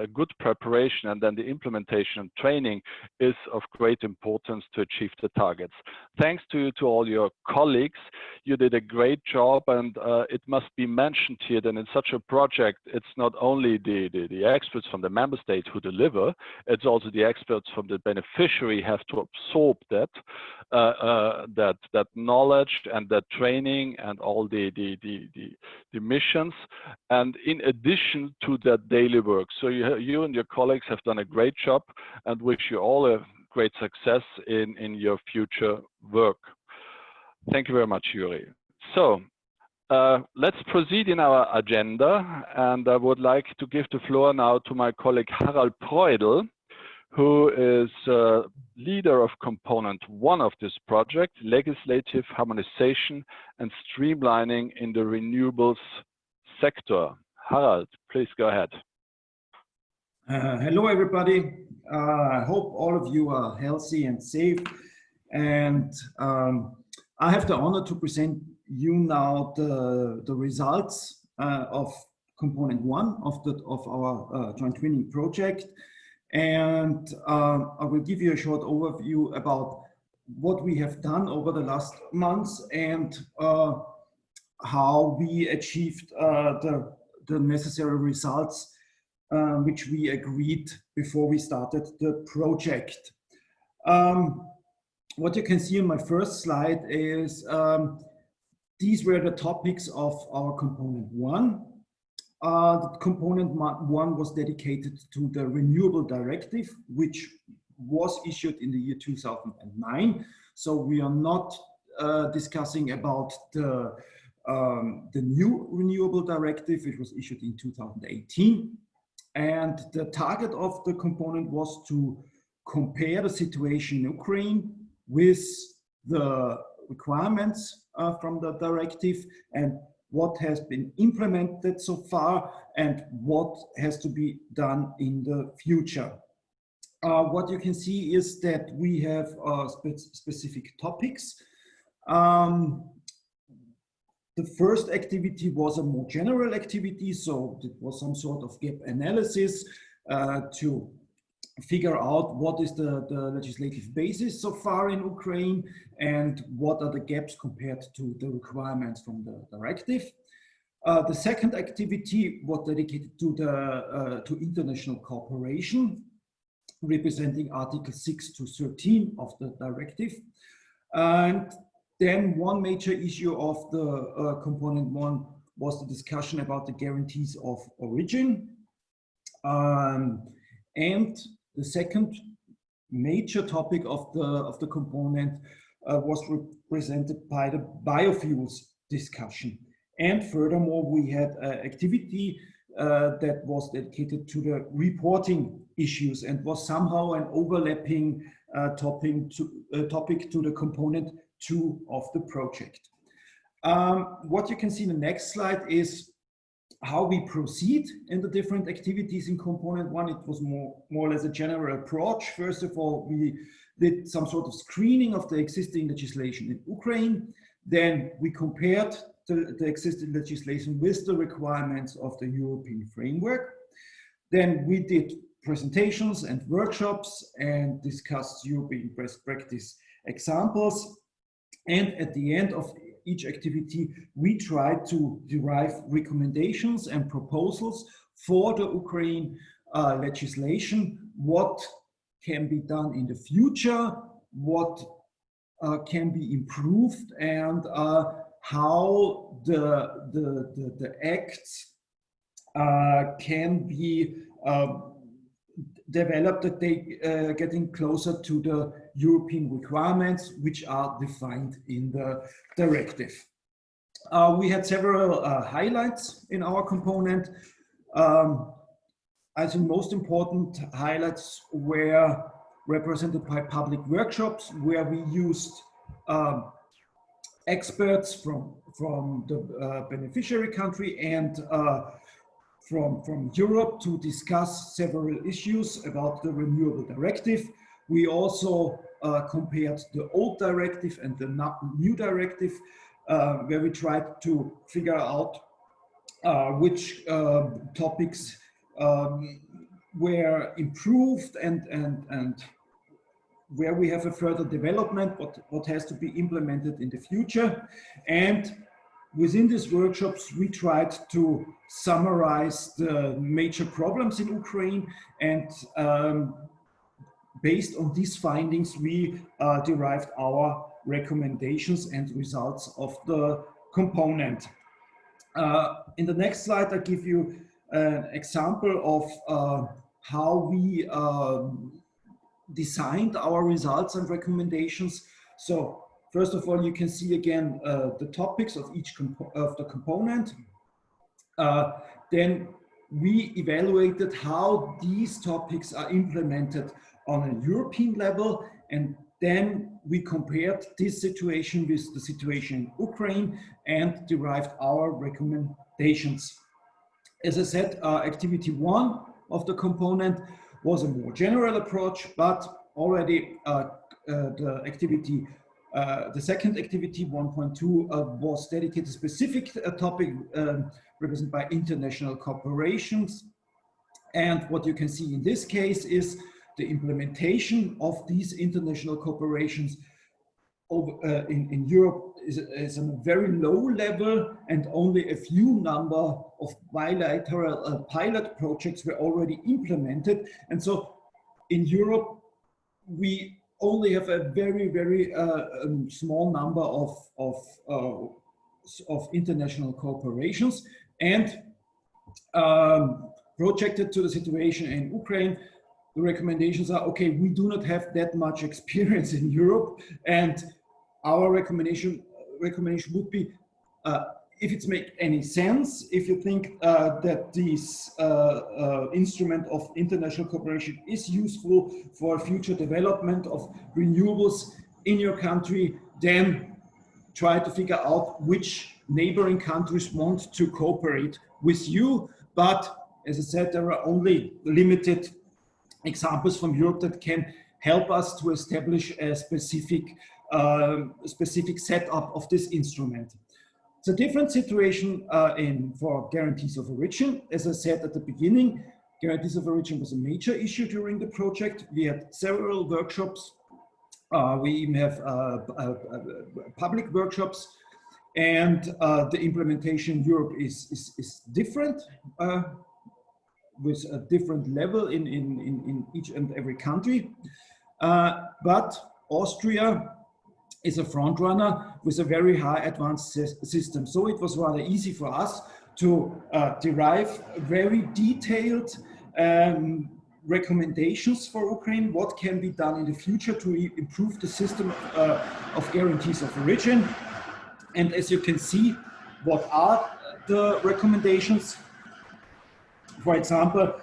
a good preparation, and then the implementation and training is of great importance to achieve the targets. Thanks to all your colleagues, you did a great job, and it must be mentioned here that in such a project, it's not only the experts from the member states who deliver, it's also the experts from the beneficiary have to absorb that knowledge and that training and all the missions, and in addition to that daily work. So you and your colleagues have done a great job, and wish you all a great success in your future work. Thank you very much, Yuri. So let's proceed in our agenda, and I would like to give the floor now to my colleague Harald Preudel, who is leader of component 1 of this project, legislative harmonization and streamlining in the renewables sector. Harald, please go ahead. Hello, everybody. I hope all of you are healthy and safe. And I have the honor to present you now the results of component 1 of our joint twinning project. And I will give you a short overview about what we have done over the last months and how we achieved the necessary results which we agreed before we started the project. What you can see on my first slide is these were the topics of our component 1. The component 1 was dedicated to the Renewable Directive, which was issued in the year 2009. So we are not discussing about the new Renewable Directive, which was issued in 2018. And the target of the component was to compare the situation in Ukraine with the requirements from the directive, and what has been implemented so far, and what has to be done in the future. What you can see is that we have specific topics. The first activity was a more general activity, so it was some sort of gap analysis to figure out what is the legislative basis so far in Ukraine and what are the gaps compared to the requirements from the directive. The second activity was dedicated to international cooperation, representing Article 6 to 13 of the directive. And then one major issue of the component 1 was the discussion about the guarantees of origin. And the second major topic of the component was represented by the biofuels discussion. And furthermore, we had an activity that was dedicated to the reporting issues and was somehow an overlapping topic to the component 2 of the project. What you can see in the next slide is how we proceed in the different activities in component 1. It was more or less a general approach. First of all, we did some sort of screening of the existing legislation in Ukraine. Then we compared the existing legislation with the requirements of the European framework. Then we did presentations and workshops and discussed European best practice examples. And at the end of each activity, we tried to derive recommendations and proposals for the Ukraine legislation, what can be done in the future, what can be improved, and how the acts can be developed, that they getting closer to the European requirements, which are defined in the directive. We had several highlights in our component. I think most important highlights were represented by public workshops, where we used experts from the beneficiary country and from Europe to discuss several issues about the renewable directive. We also compared the old directive and the new directive, where we tried to figure out which topics were improved and where we have a further development, what has to be implemented in the future. And within these workshops, we tried to summarize the major problems in Ukraine, and based on these findings, we derived our recommendations and results of the component. In the next slide, I give you an example of how we designed our results and recommendations. So first of all, you can see again the topics of each of the component. Then we evaluated how these topics are implemented on a European level, and then we compared this situation with the situation in Ukraine and derived our recommendations. As I said, activity 1 of the component was a more general approach, but already the activity, the second activity 1.2 was dedicated to a specific topic represented by international corporations. And what you can see in this case is the implementation of these international corporations in Europe is on a very low level, and only a few number of bilateral pilot projects were already implemented. And so in Europe, we only have a very, very small number of international corporations. And projected to the situation in Ukraine, the recommendations are, okay, we do not have that much experience in Europe, and our recommendation would be, if it's make any sense, if you think that this instrument of international cooperation is useful for future development of renewables in your country, then try to figure out which neighboring countries want to cooperate with you. But as I said, there are only limited examples from Europe that can help us to establish a specific setup of this instrument. It's a different situation for guarantees of origin. As I said at the beginning, guarantees of origin was a major issue during the project. We had several workshops. We even have public workshops, and the implementation in Europe is different, with a different level in each and every country. But Austria is a front runner with a very high advanced system. So it was rather easy for us to derive very detailed recommendations for Ukraine, what can be done in the future to improve the system of guarantees of origin. And as you can see, what are the recommendations? For example,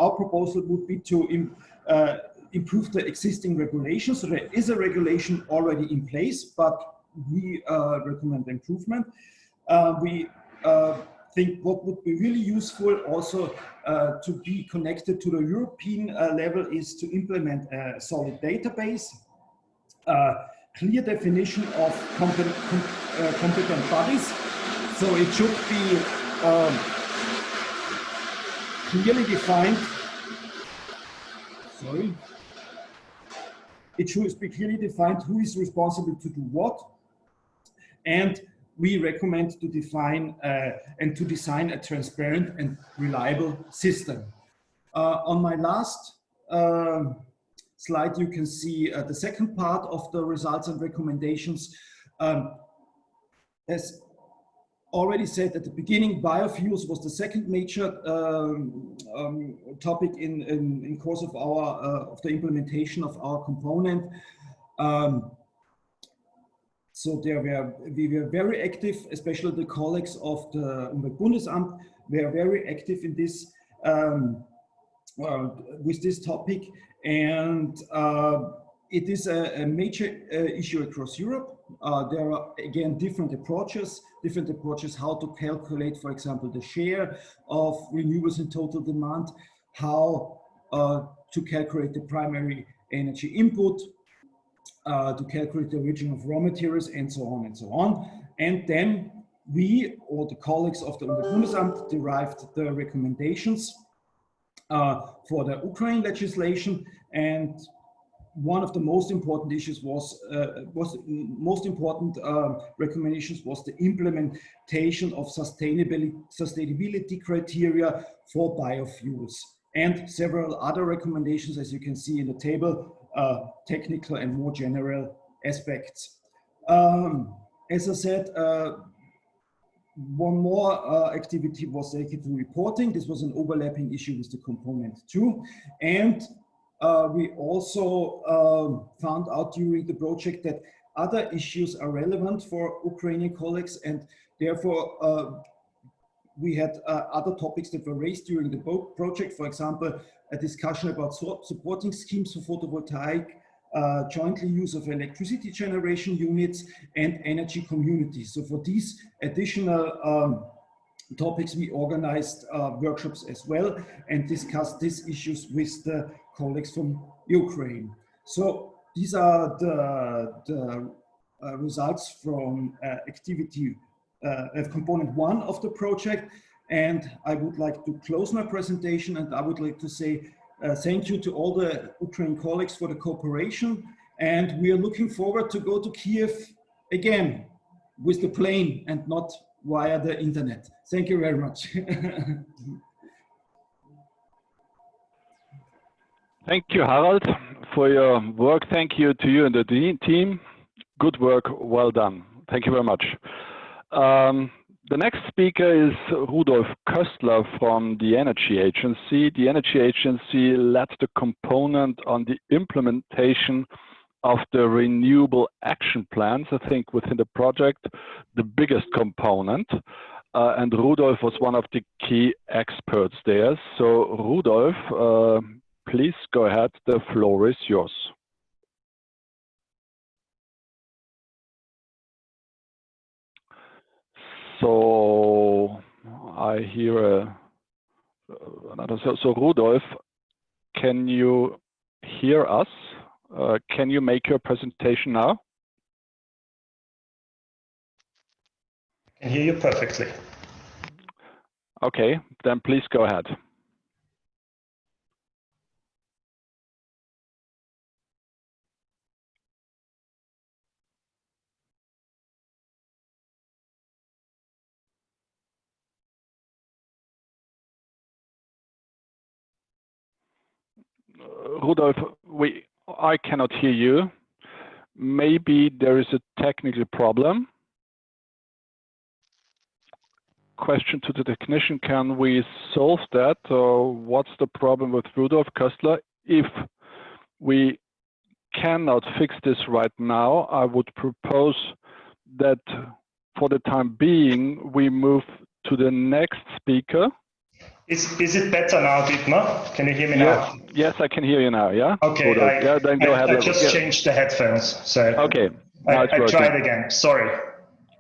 our proposal would be to improve the existing regulations. So there is a regulation already in place, but we recommend improvement. We think what would be really useful also to be connected to the European level is to implement a solid database, clear definition of competent bodies. So it should be clearly defined. Sorry. It should be clearly defined who is responsible to do what. And we recommend to define and to design a transparent and reliable system. On my last slide, you can see the second part of the results and recommendations. As already said at the beginning, biofuels was the second major topic in course of the implementation of our component. So we were very active, especially the colleagues of the Umweltbundesamt were very active in this with this topic, and it is a major issue across Europe. There are again different approaches how to calculate, for example, the share of renewables in total demand, how to calculate the primary energy input, to calculate the origin of raw materials, and so on and so on. And then we, or the colleagues of the Umweltbundesamt, derived the recommendations for the Ukraine legislation. And one of the most important issues recommendations was the implementation of sustainability criteria for biofuels, and several other recommendations, as you can see in the table, technical and more general aspects. As I said, one more activity was related to reporting. This was an overlapping issue with the component 2. And we also found out during the project that other issues are relevant for Ukrainian colleagues, and therefore we had other topics that were raised during the project. For example, a discussion about supporting schemes for photovoltaic, jointly use of electricity generation units, and energy communities. So for these additional topics, we organized workshops as well and discussed these issues with the colleagues from Ukraine. So these are the results from activity component 1 of the project. And I would like to close my presentation, and I would like to say thank you to all the Ukrainian colleagues for the cooperation. And we are looking forward to go to Kiev again with the plane and not via the internet. Thank you very much. Thank you, Harald, for your work. Thank you to you and the team. Good work, well done. Thank you very much. The next speaker is Rudolf Köstler from the Energy Agency. The Energy Agency led the component on the implementation of the renewable action plans, I think within the project, the biggest component. And Rudolf was one of the key experts there. So Rudolf, please go ahead, the floor is yours. So I hear another. So Rudolf, can you hear us? Can you make your presentation now? I can hear you perfectly. Okay, then please go ahead. Rudolf, I cannot hear you. Maybe there is a technical problem. Question to the technician, can we solve that? Or what's the problem with Rudolf Köstler? If we cannot fix this right now, I would propose that for the time being, we move to the next speaker. Is it better now, Dietmar? Can you hear me now? Yes, I can hear you now, yeah? Okay, then go ahead. I just changed the headphones, so okay. I tried again, sorry.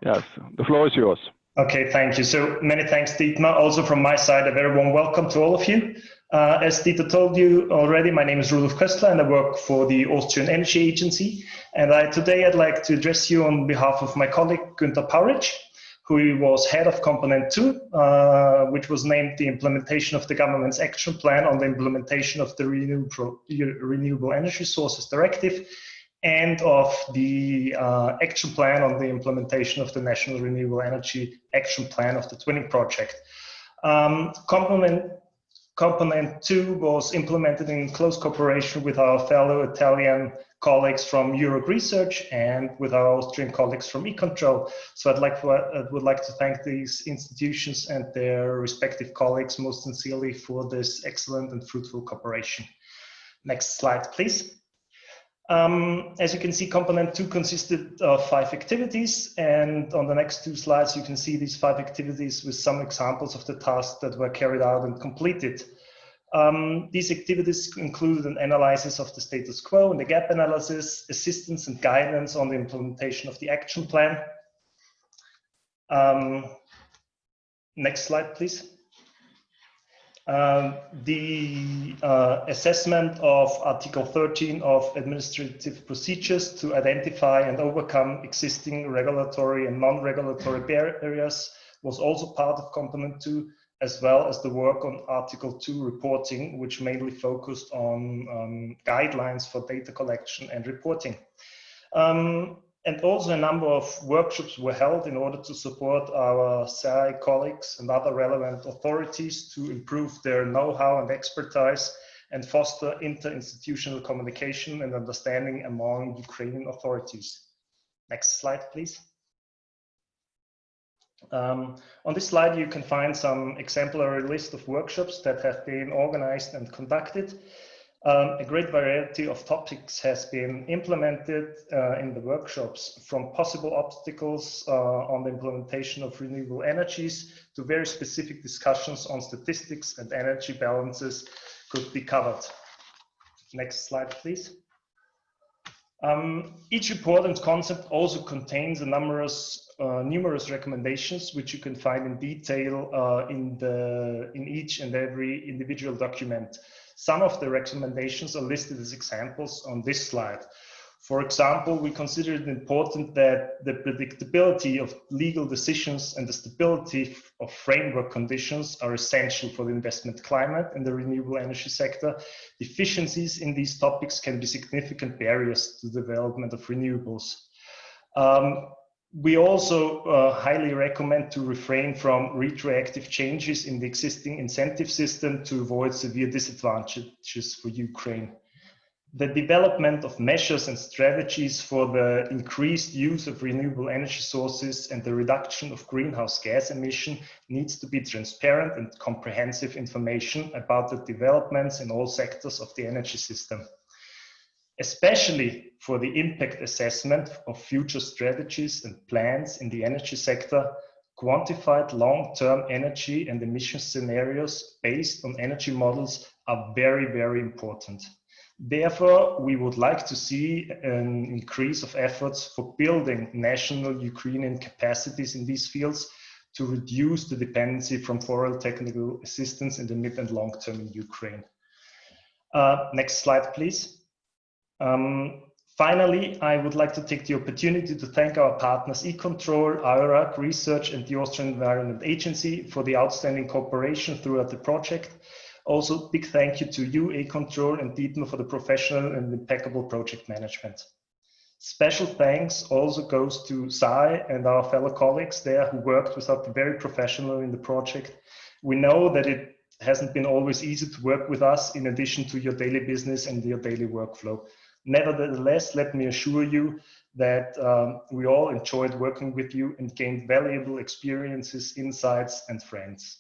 Yes, the floor is yours. Okay, thank you. So many thanks, Dietmar. Also from my side, a very warm welcome to all of you. As Dieter told you already, my name is Rudolf Köstler and I work for the Austrian Energy Agency. And today I'd like to address you on behalf of my colleague, Günther Pauric, who was head of Component 2, which was named the implementation of the government's action plan on the implementation of the Renewable Energy Sources Directive and of the action plan on the implementation of the National Renewable Energy Action Plan of the Twinning Project. Component 2 was implemented in close cooperation with our fellow Italian colleagues from EURAC Research and with our Austrian colleagues from E-Control. So I would like to thank these institutions and their respective colleagues most sincerely for this excellent and fruitful cooperation. Next slide, please. As you can see, Component 2 consisted of 5 activities, and on the next 2 slides you can see these 5 activities with some examples of the tasks that were carried out and completed. These activities included an analysis of the status quo and the gap analysis, assistance and guidance on the implementation of the action plan. Next slide, please. The assessment of Article 13 of administrative procedures to identify and overcome existing regulatory and non-regulatory barriers was also part of Component 2, as well as the work on Article 2 reporting, which mainly focused on guidelines for data collection and reporting. And also a number of workshops were held in order to support our SAI colleagues and other relevant authorities to improve their know-how and expertise and foster inter-institutional communication and understanding among Ukrainian authorities. Next slide, please. On this slide, you can find some exemplary list of workshops that have been organized and conducted. A great variety of topics has been implemented in the workshops, from possible obstacles on the implementation of renewable energies to very specific discussions on statistics and energy balances could be covered. Next slide, please. Each report and concept also contains numerous recommendations, which you can find in detail in each and every individual document. Some of the recommendations are listed as examples on this slide. For example, we consider it important that the predictability of legal decisions and the stability of framework conditions are essential for the investment climate in the renewable energy sector. Deficiencies in these topics can be significant barriers to the development of renewables. We also highly recommend to refrain from retroactive changes in the existing incentive system to avoid severe disadvantages for Ukraine. The development of measures and strategies for the increased use of renewable energy sources and the reduction of greenhouse gas emission needs to be transparent and comprehensive information about the developments in all sectors of the energy system. Especially for the impact assessment of future strategies and plans in the energy sector, quantified long-term energy and emission scenarios based on energy models are very, very important. Therefore, we would like to see an increase of efforts for building national Ukrainian capacities in these fields to reduce the dependency from foreign technical assistance in the mid and long term in Ukraine. Next slide, please. Finally, I would like to take the opportunity to thank our partners E-Control, EURAC Research and the Austrian Environment Agency for the outstanding cooperation throughout the project. Also, big thank you to you, E-Control and Dietmar, for the professional and impeccable project management. Special thanks also goes to Sai and our fellow colleagues there who worked with us very professionally in the project. We know that it hasn't been always easy to work with us in addition to your daily business and your daily workflow. Nevertheless, let me assure you that we all enjoyed working with you and gained valuable experiences, insights, and friends.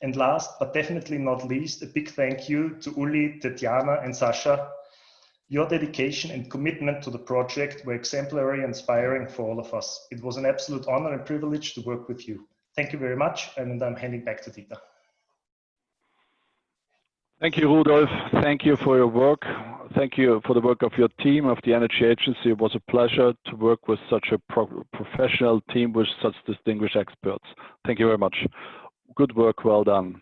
And last, but definitely not least, a big thank you to Uli, Tetiana, and Sasha. Your dedication and commitment to the project were exemplary and inspiring for all of us. It was an absolute honor and privilege to work with you. Thank you very much, and I'm handing back to Dieter. Thank you, Rudolf. Thank you for your work. Thank you for the work of your team, of the Energy Agency. It was a pleasure to work with such a professional team with such distinguished experts. Thank you very much. Good work, well done.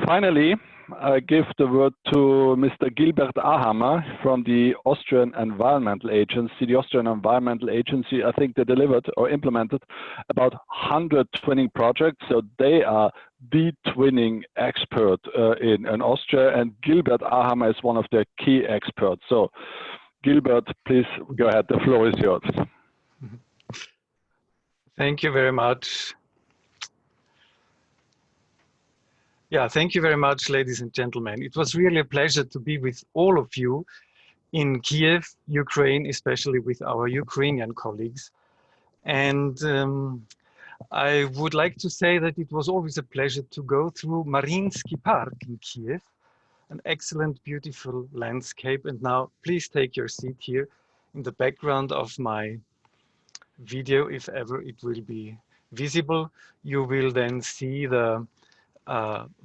Finally, I give the word to Mr. Gilbert Ahammer from the Austrian Environmental Agency. The Austrian Environmental Agency, I think they delivered or implemented about 100 twinning projects. So they are the twinning expert in Austria, and Gilbert Ahammer is one of their key experts. So Gilbert, please go ahead. The floor is yours. Thank you very much. Yeah, thank you very much, ladies and gentlemen. It was really a pleasure to be with all of you in Kiev, Ukraine, especially with our Ukrainian colleagues. And I would like to say that it was always a pleasure to go through Mariinsky Park in Kiev, an excellent, beautiful landscape. And now please take your seat here in the background of my video, if ever it will be visible. You will then see the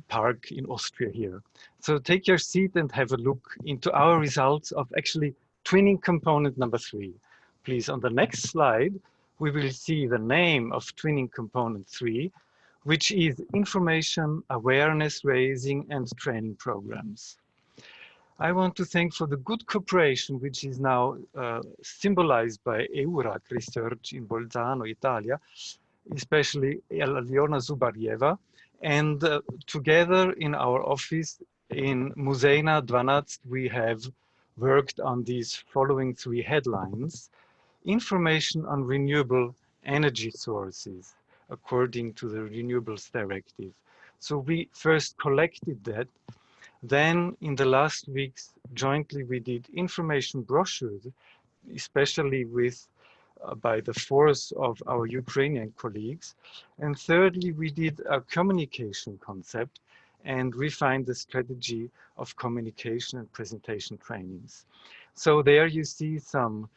park in Austria here. So take your seat and have a look into our results of actually twinning component number 3. Please, on the next slide, we will see the name of twinning component 3, which is information, awareness raising and training programs. I want to thank for the good cooperation, which is now symbolized by EURAC Research in Bolzano, Italia, especially Aliona Zubarieva. And together in our office in Muzejna 12, we have worked on these following 3 headlines. Information on renewable energy sources, according to the Renewables Directive. So we first collected that. Then in the last weeks, jointly we did information brochures, especially with by the force of our Ukrainian colleagues. And thirdly, we did a communication concept and refined the strategy of communication and presentation trainings. So there you see some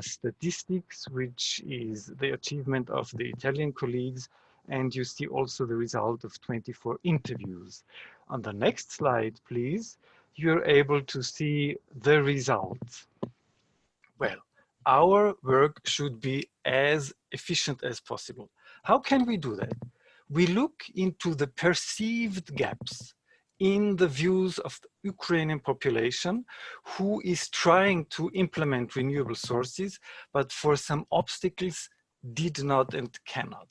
statistics, which is the achievement of the Italian colleagues, and you see also the result of 24 interviews. On the next slide, please, you're able to see the results. Well, our work should be as efficient as possible. How can we do that? We look into the perceived gaps in the views of the Ukrainian population who is trying to implement renewable sources, but for some obstacles did not and cannot.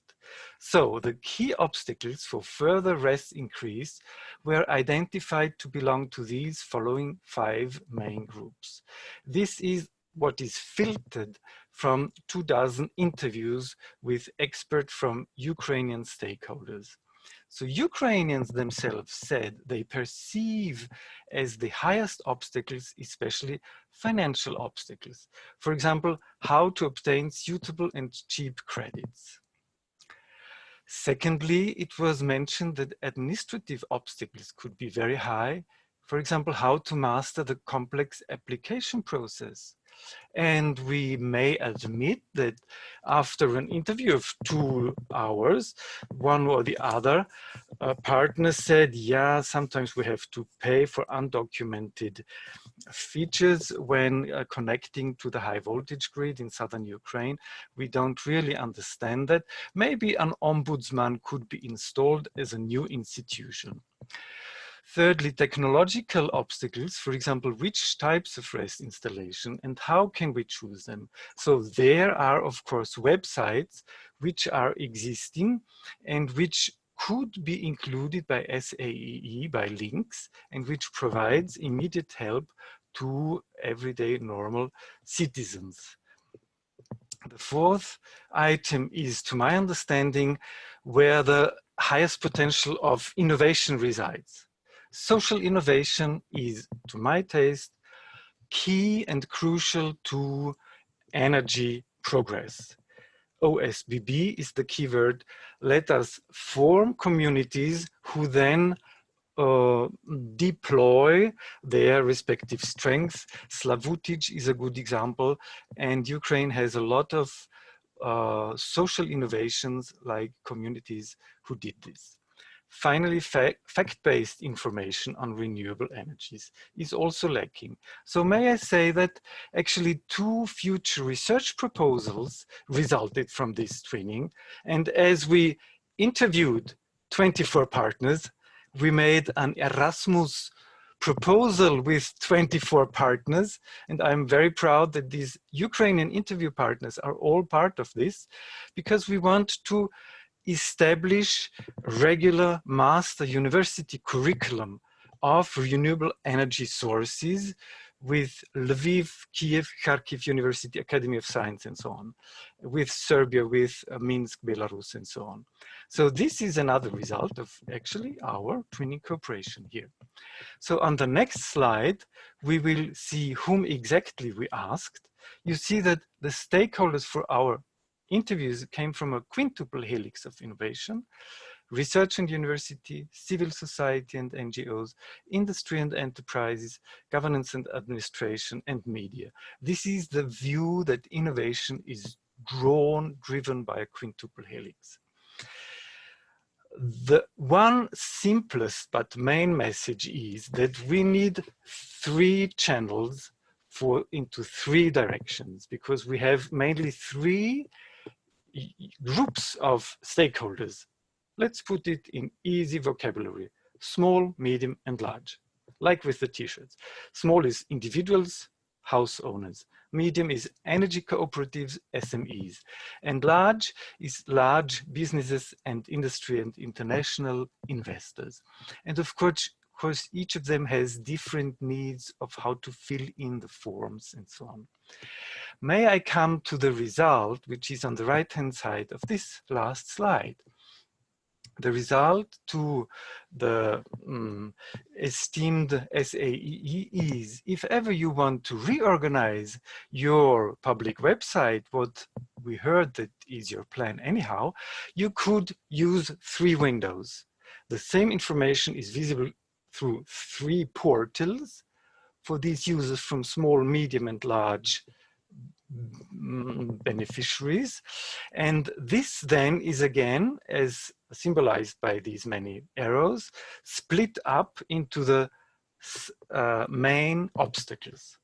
So the key obstacles for further RES increase were identified to belong to these following 5 main groups. This is what is filtered from 24 interviews with experts from Ukrainian stakeholders. So Ukrainians themselves said they perceive as the highest obstacles, especially financial obstacles. For example, how to obtain suitable and cheap credits. Secondly, it was mentioned that administrative obstacles could be very high. For example, how to master the complex application process. And we may admit that after an interview of 2 hours, one or the other partner said, yeah, sometimes we have to pay for undocumented features when connecting to the high voltage grid in southern Ukraine. We don't really understand that. Maybe an ombudsman could be installed as a new institution. Thirdly, technological obstacles, for example, which types of RES installation and how can we choose them? So there are, of course, websites which are existing and which could be included by SAEE by links and which provides immediate help to everyday normal citizens. The fourth item is, to my understanding, where the highest potential of innovation resides. Social innovation is, to my taste, key and crucial to energy progress. OSBB is the keyword. Let us form communities who then deploy their respective strengths. Slavutic is a good example, and Ukraine has a lot of social innovations like communities who did this. Finally, fact-based information on renewable energies is also lacking. So may I say that actually 2 future research proposals resulted from this training. And as we interviewed 24 partners, we made an Erasmus proposal with 24 partners. And I'm very proud that these Ukrainian interview partners are all part of this, because we want to establish regular master university curriculum of renewable energy sources with Lviv, Kiev, Kharkiv University, Academy of Science, and so on, with Serbia, with Minsk, Belarus, and so on. So this is another result of actually our twinning cooperation here. So on the next slide, we will see whom exactly we asked. You see that the stakeholders for our interviews came from a quintuple helix of innovation: research and university, civil society and NGOs, industry and enterprises, governance and administration, and media. This is the view that innovation is driven by a quintuple helix. The one simplest but main message is that we need 3 channels into 3 directions, because we have mainly 3 groups of stakeholders. Let's put it in easy vocabulary: small, medium, and large, like with the t-shirts. Small is individuals, house owners. Medium is energy cooperatives, SMEs. And large is large businesses and industry and international investors. And of course, each of them has different needs of how to fill in the forms and so on. May I come to the result, which is on the right-hand side of this last slide. The result to the esteemed SAEE is, if ever you want to reorganize your public website, what we heard that is your plan anyhow, you could use 3 windows. The same information is visible through 3 portals for these users from small, medium, and large beneficiaries. And this then is again, as symbolized by these many arrows, split up into the main obstacles.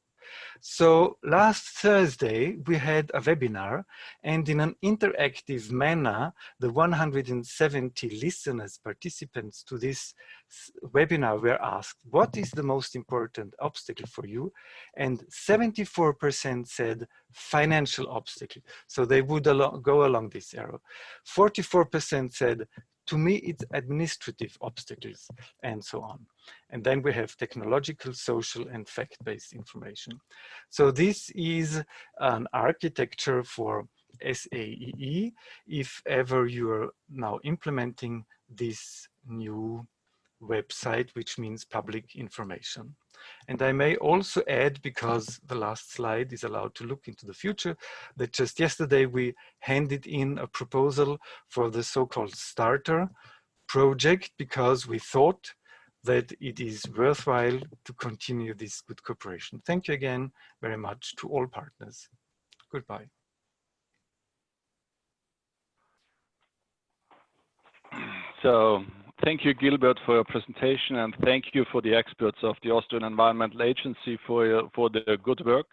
So last Thursday, we had a webinar, and in an interactive manner, the 170 listeners, participants to this webinar were asked, what is the most important obstacle for you? And 74% said financial obstacle. So they would go along this arrow. 44% said, to me, it's administrative obstacles, and so on. And then we have technological, social, and fact-based information. So this is an architecture for SAEE, if ever you're now implementing this new website, which means public information. And I may also add, because the last slide is allowed to look into the future, that just yesterday we handed in a proposal for the so-called starter project, because we thought that it is worthwhile to continue this good cooperation. Thank you again very much to all partners. Goodbye. So thank you, Gilbert, for your presentation, and thank you for the experts of the Austrian Environmental Agency for their good work.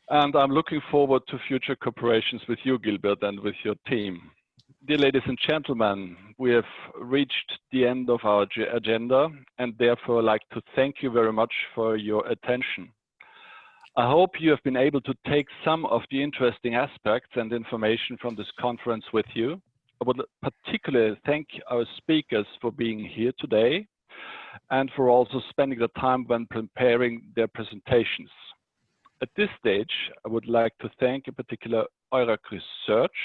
And I'm looking forward to future cooperations with you, Gilbert, and with your team. Dear ladies and gentlemen, we have reached the end of our agenda, and therefore I'd like to thank you very much for your attention. I hope you have been able to take some of the interesting aspects and information from this conference with you. I would particularly thank our speakers for being here today and for also spending the time when preparing their presentations. At this stage, I would like to thank in particular EURAC Research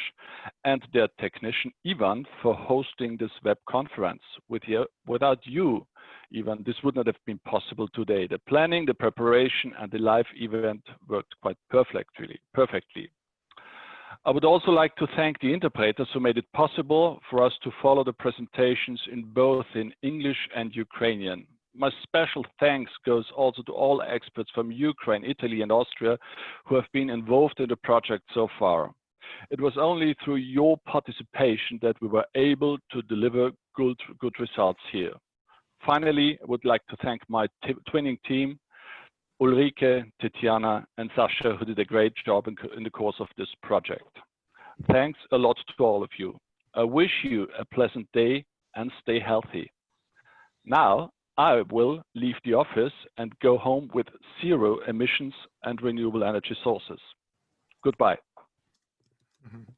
and their technician Ivan for hosting this web conference. Without you, Ivan, this would not have been possible today. The planning, the preparation, and the live event worked quite perfectly. I would also like to thank the interpreters who made it possible for us to follow the presentations in both English and Ukrainian. My special thanks goes also to all experts from Ukraine, Italy, and Austria who have been involved in the project so far. It was only through your participation that we were able to deliver good results here. Finally, I would like to thank my twinning team, Ulrike, Tetiana, and Sasha, who did a great job in the course of this project. Thanks a lot to all of you. I wish you a pleasant day and stay healthy. Now, I will leave the office and go home with 0 emissions and renewable energy sources. Goodbye. Mm-hmm.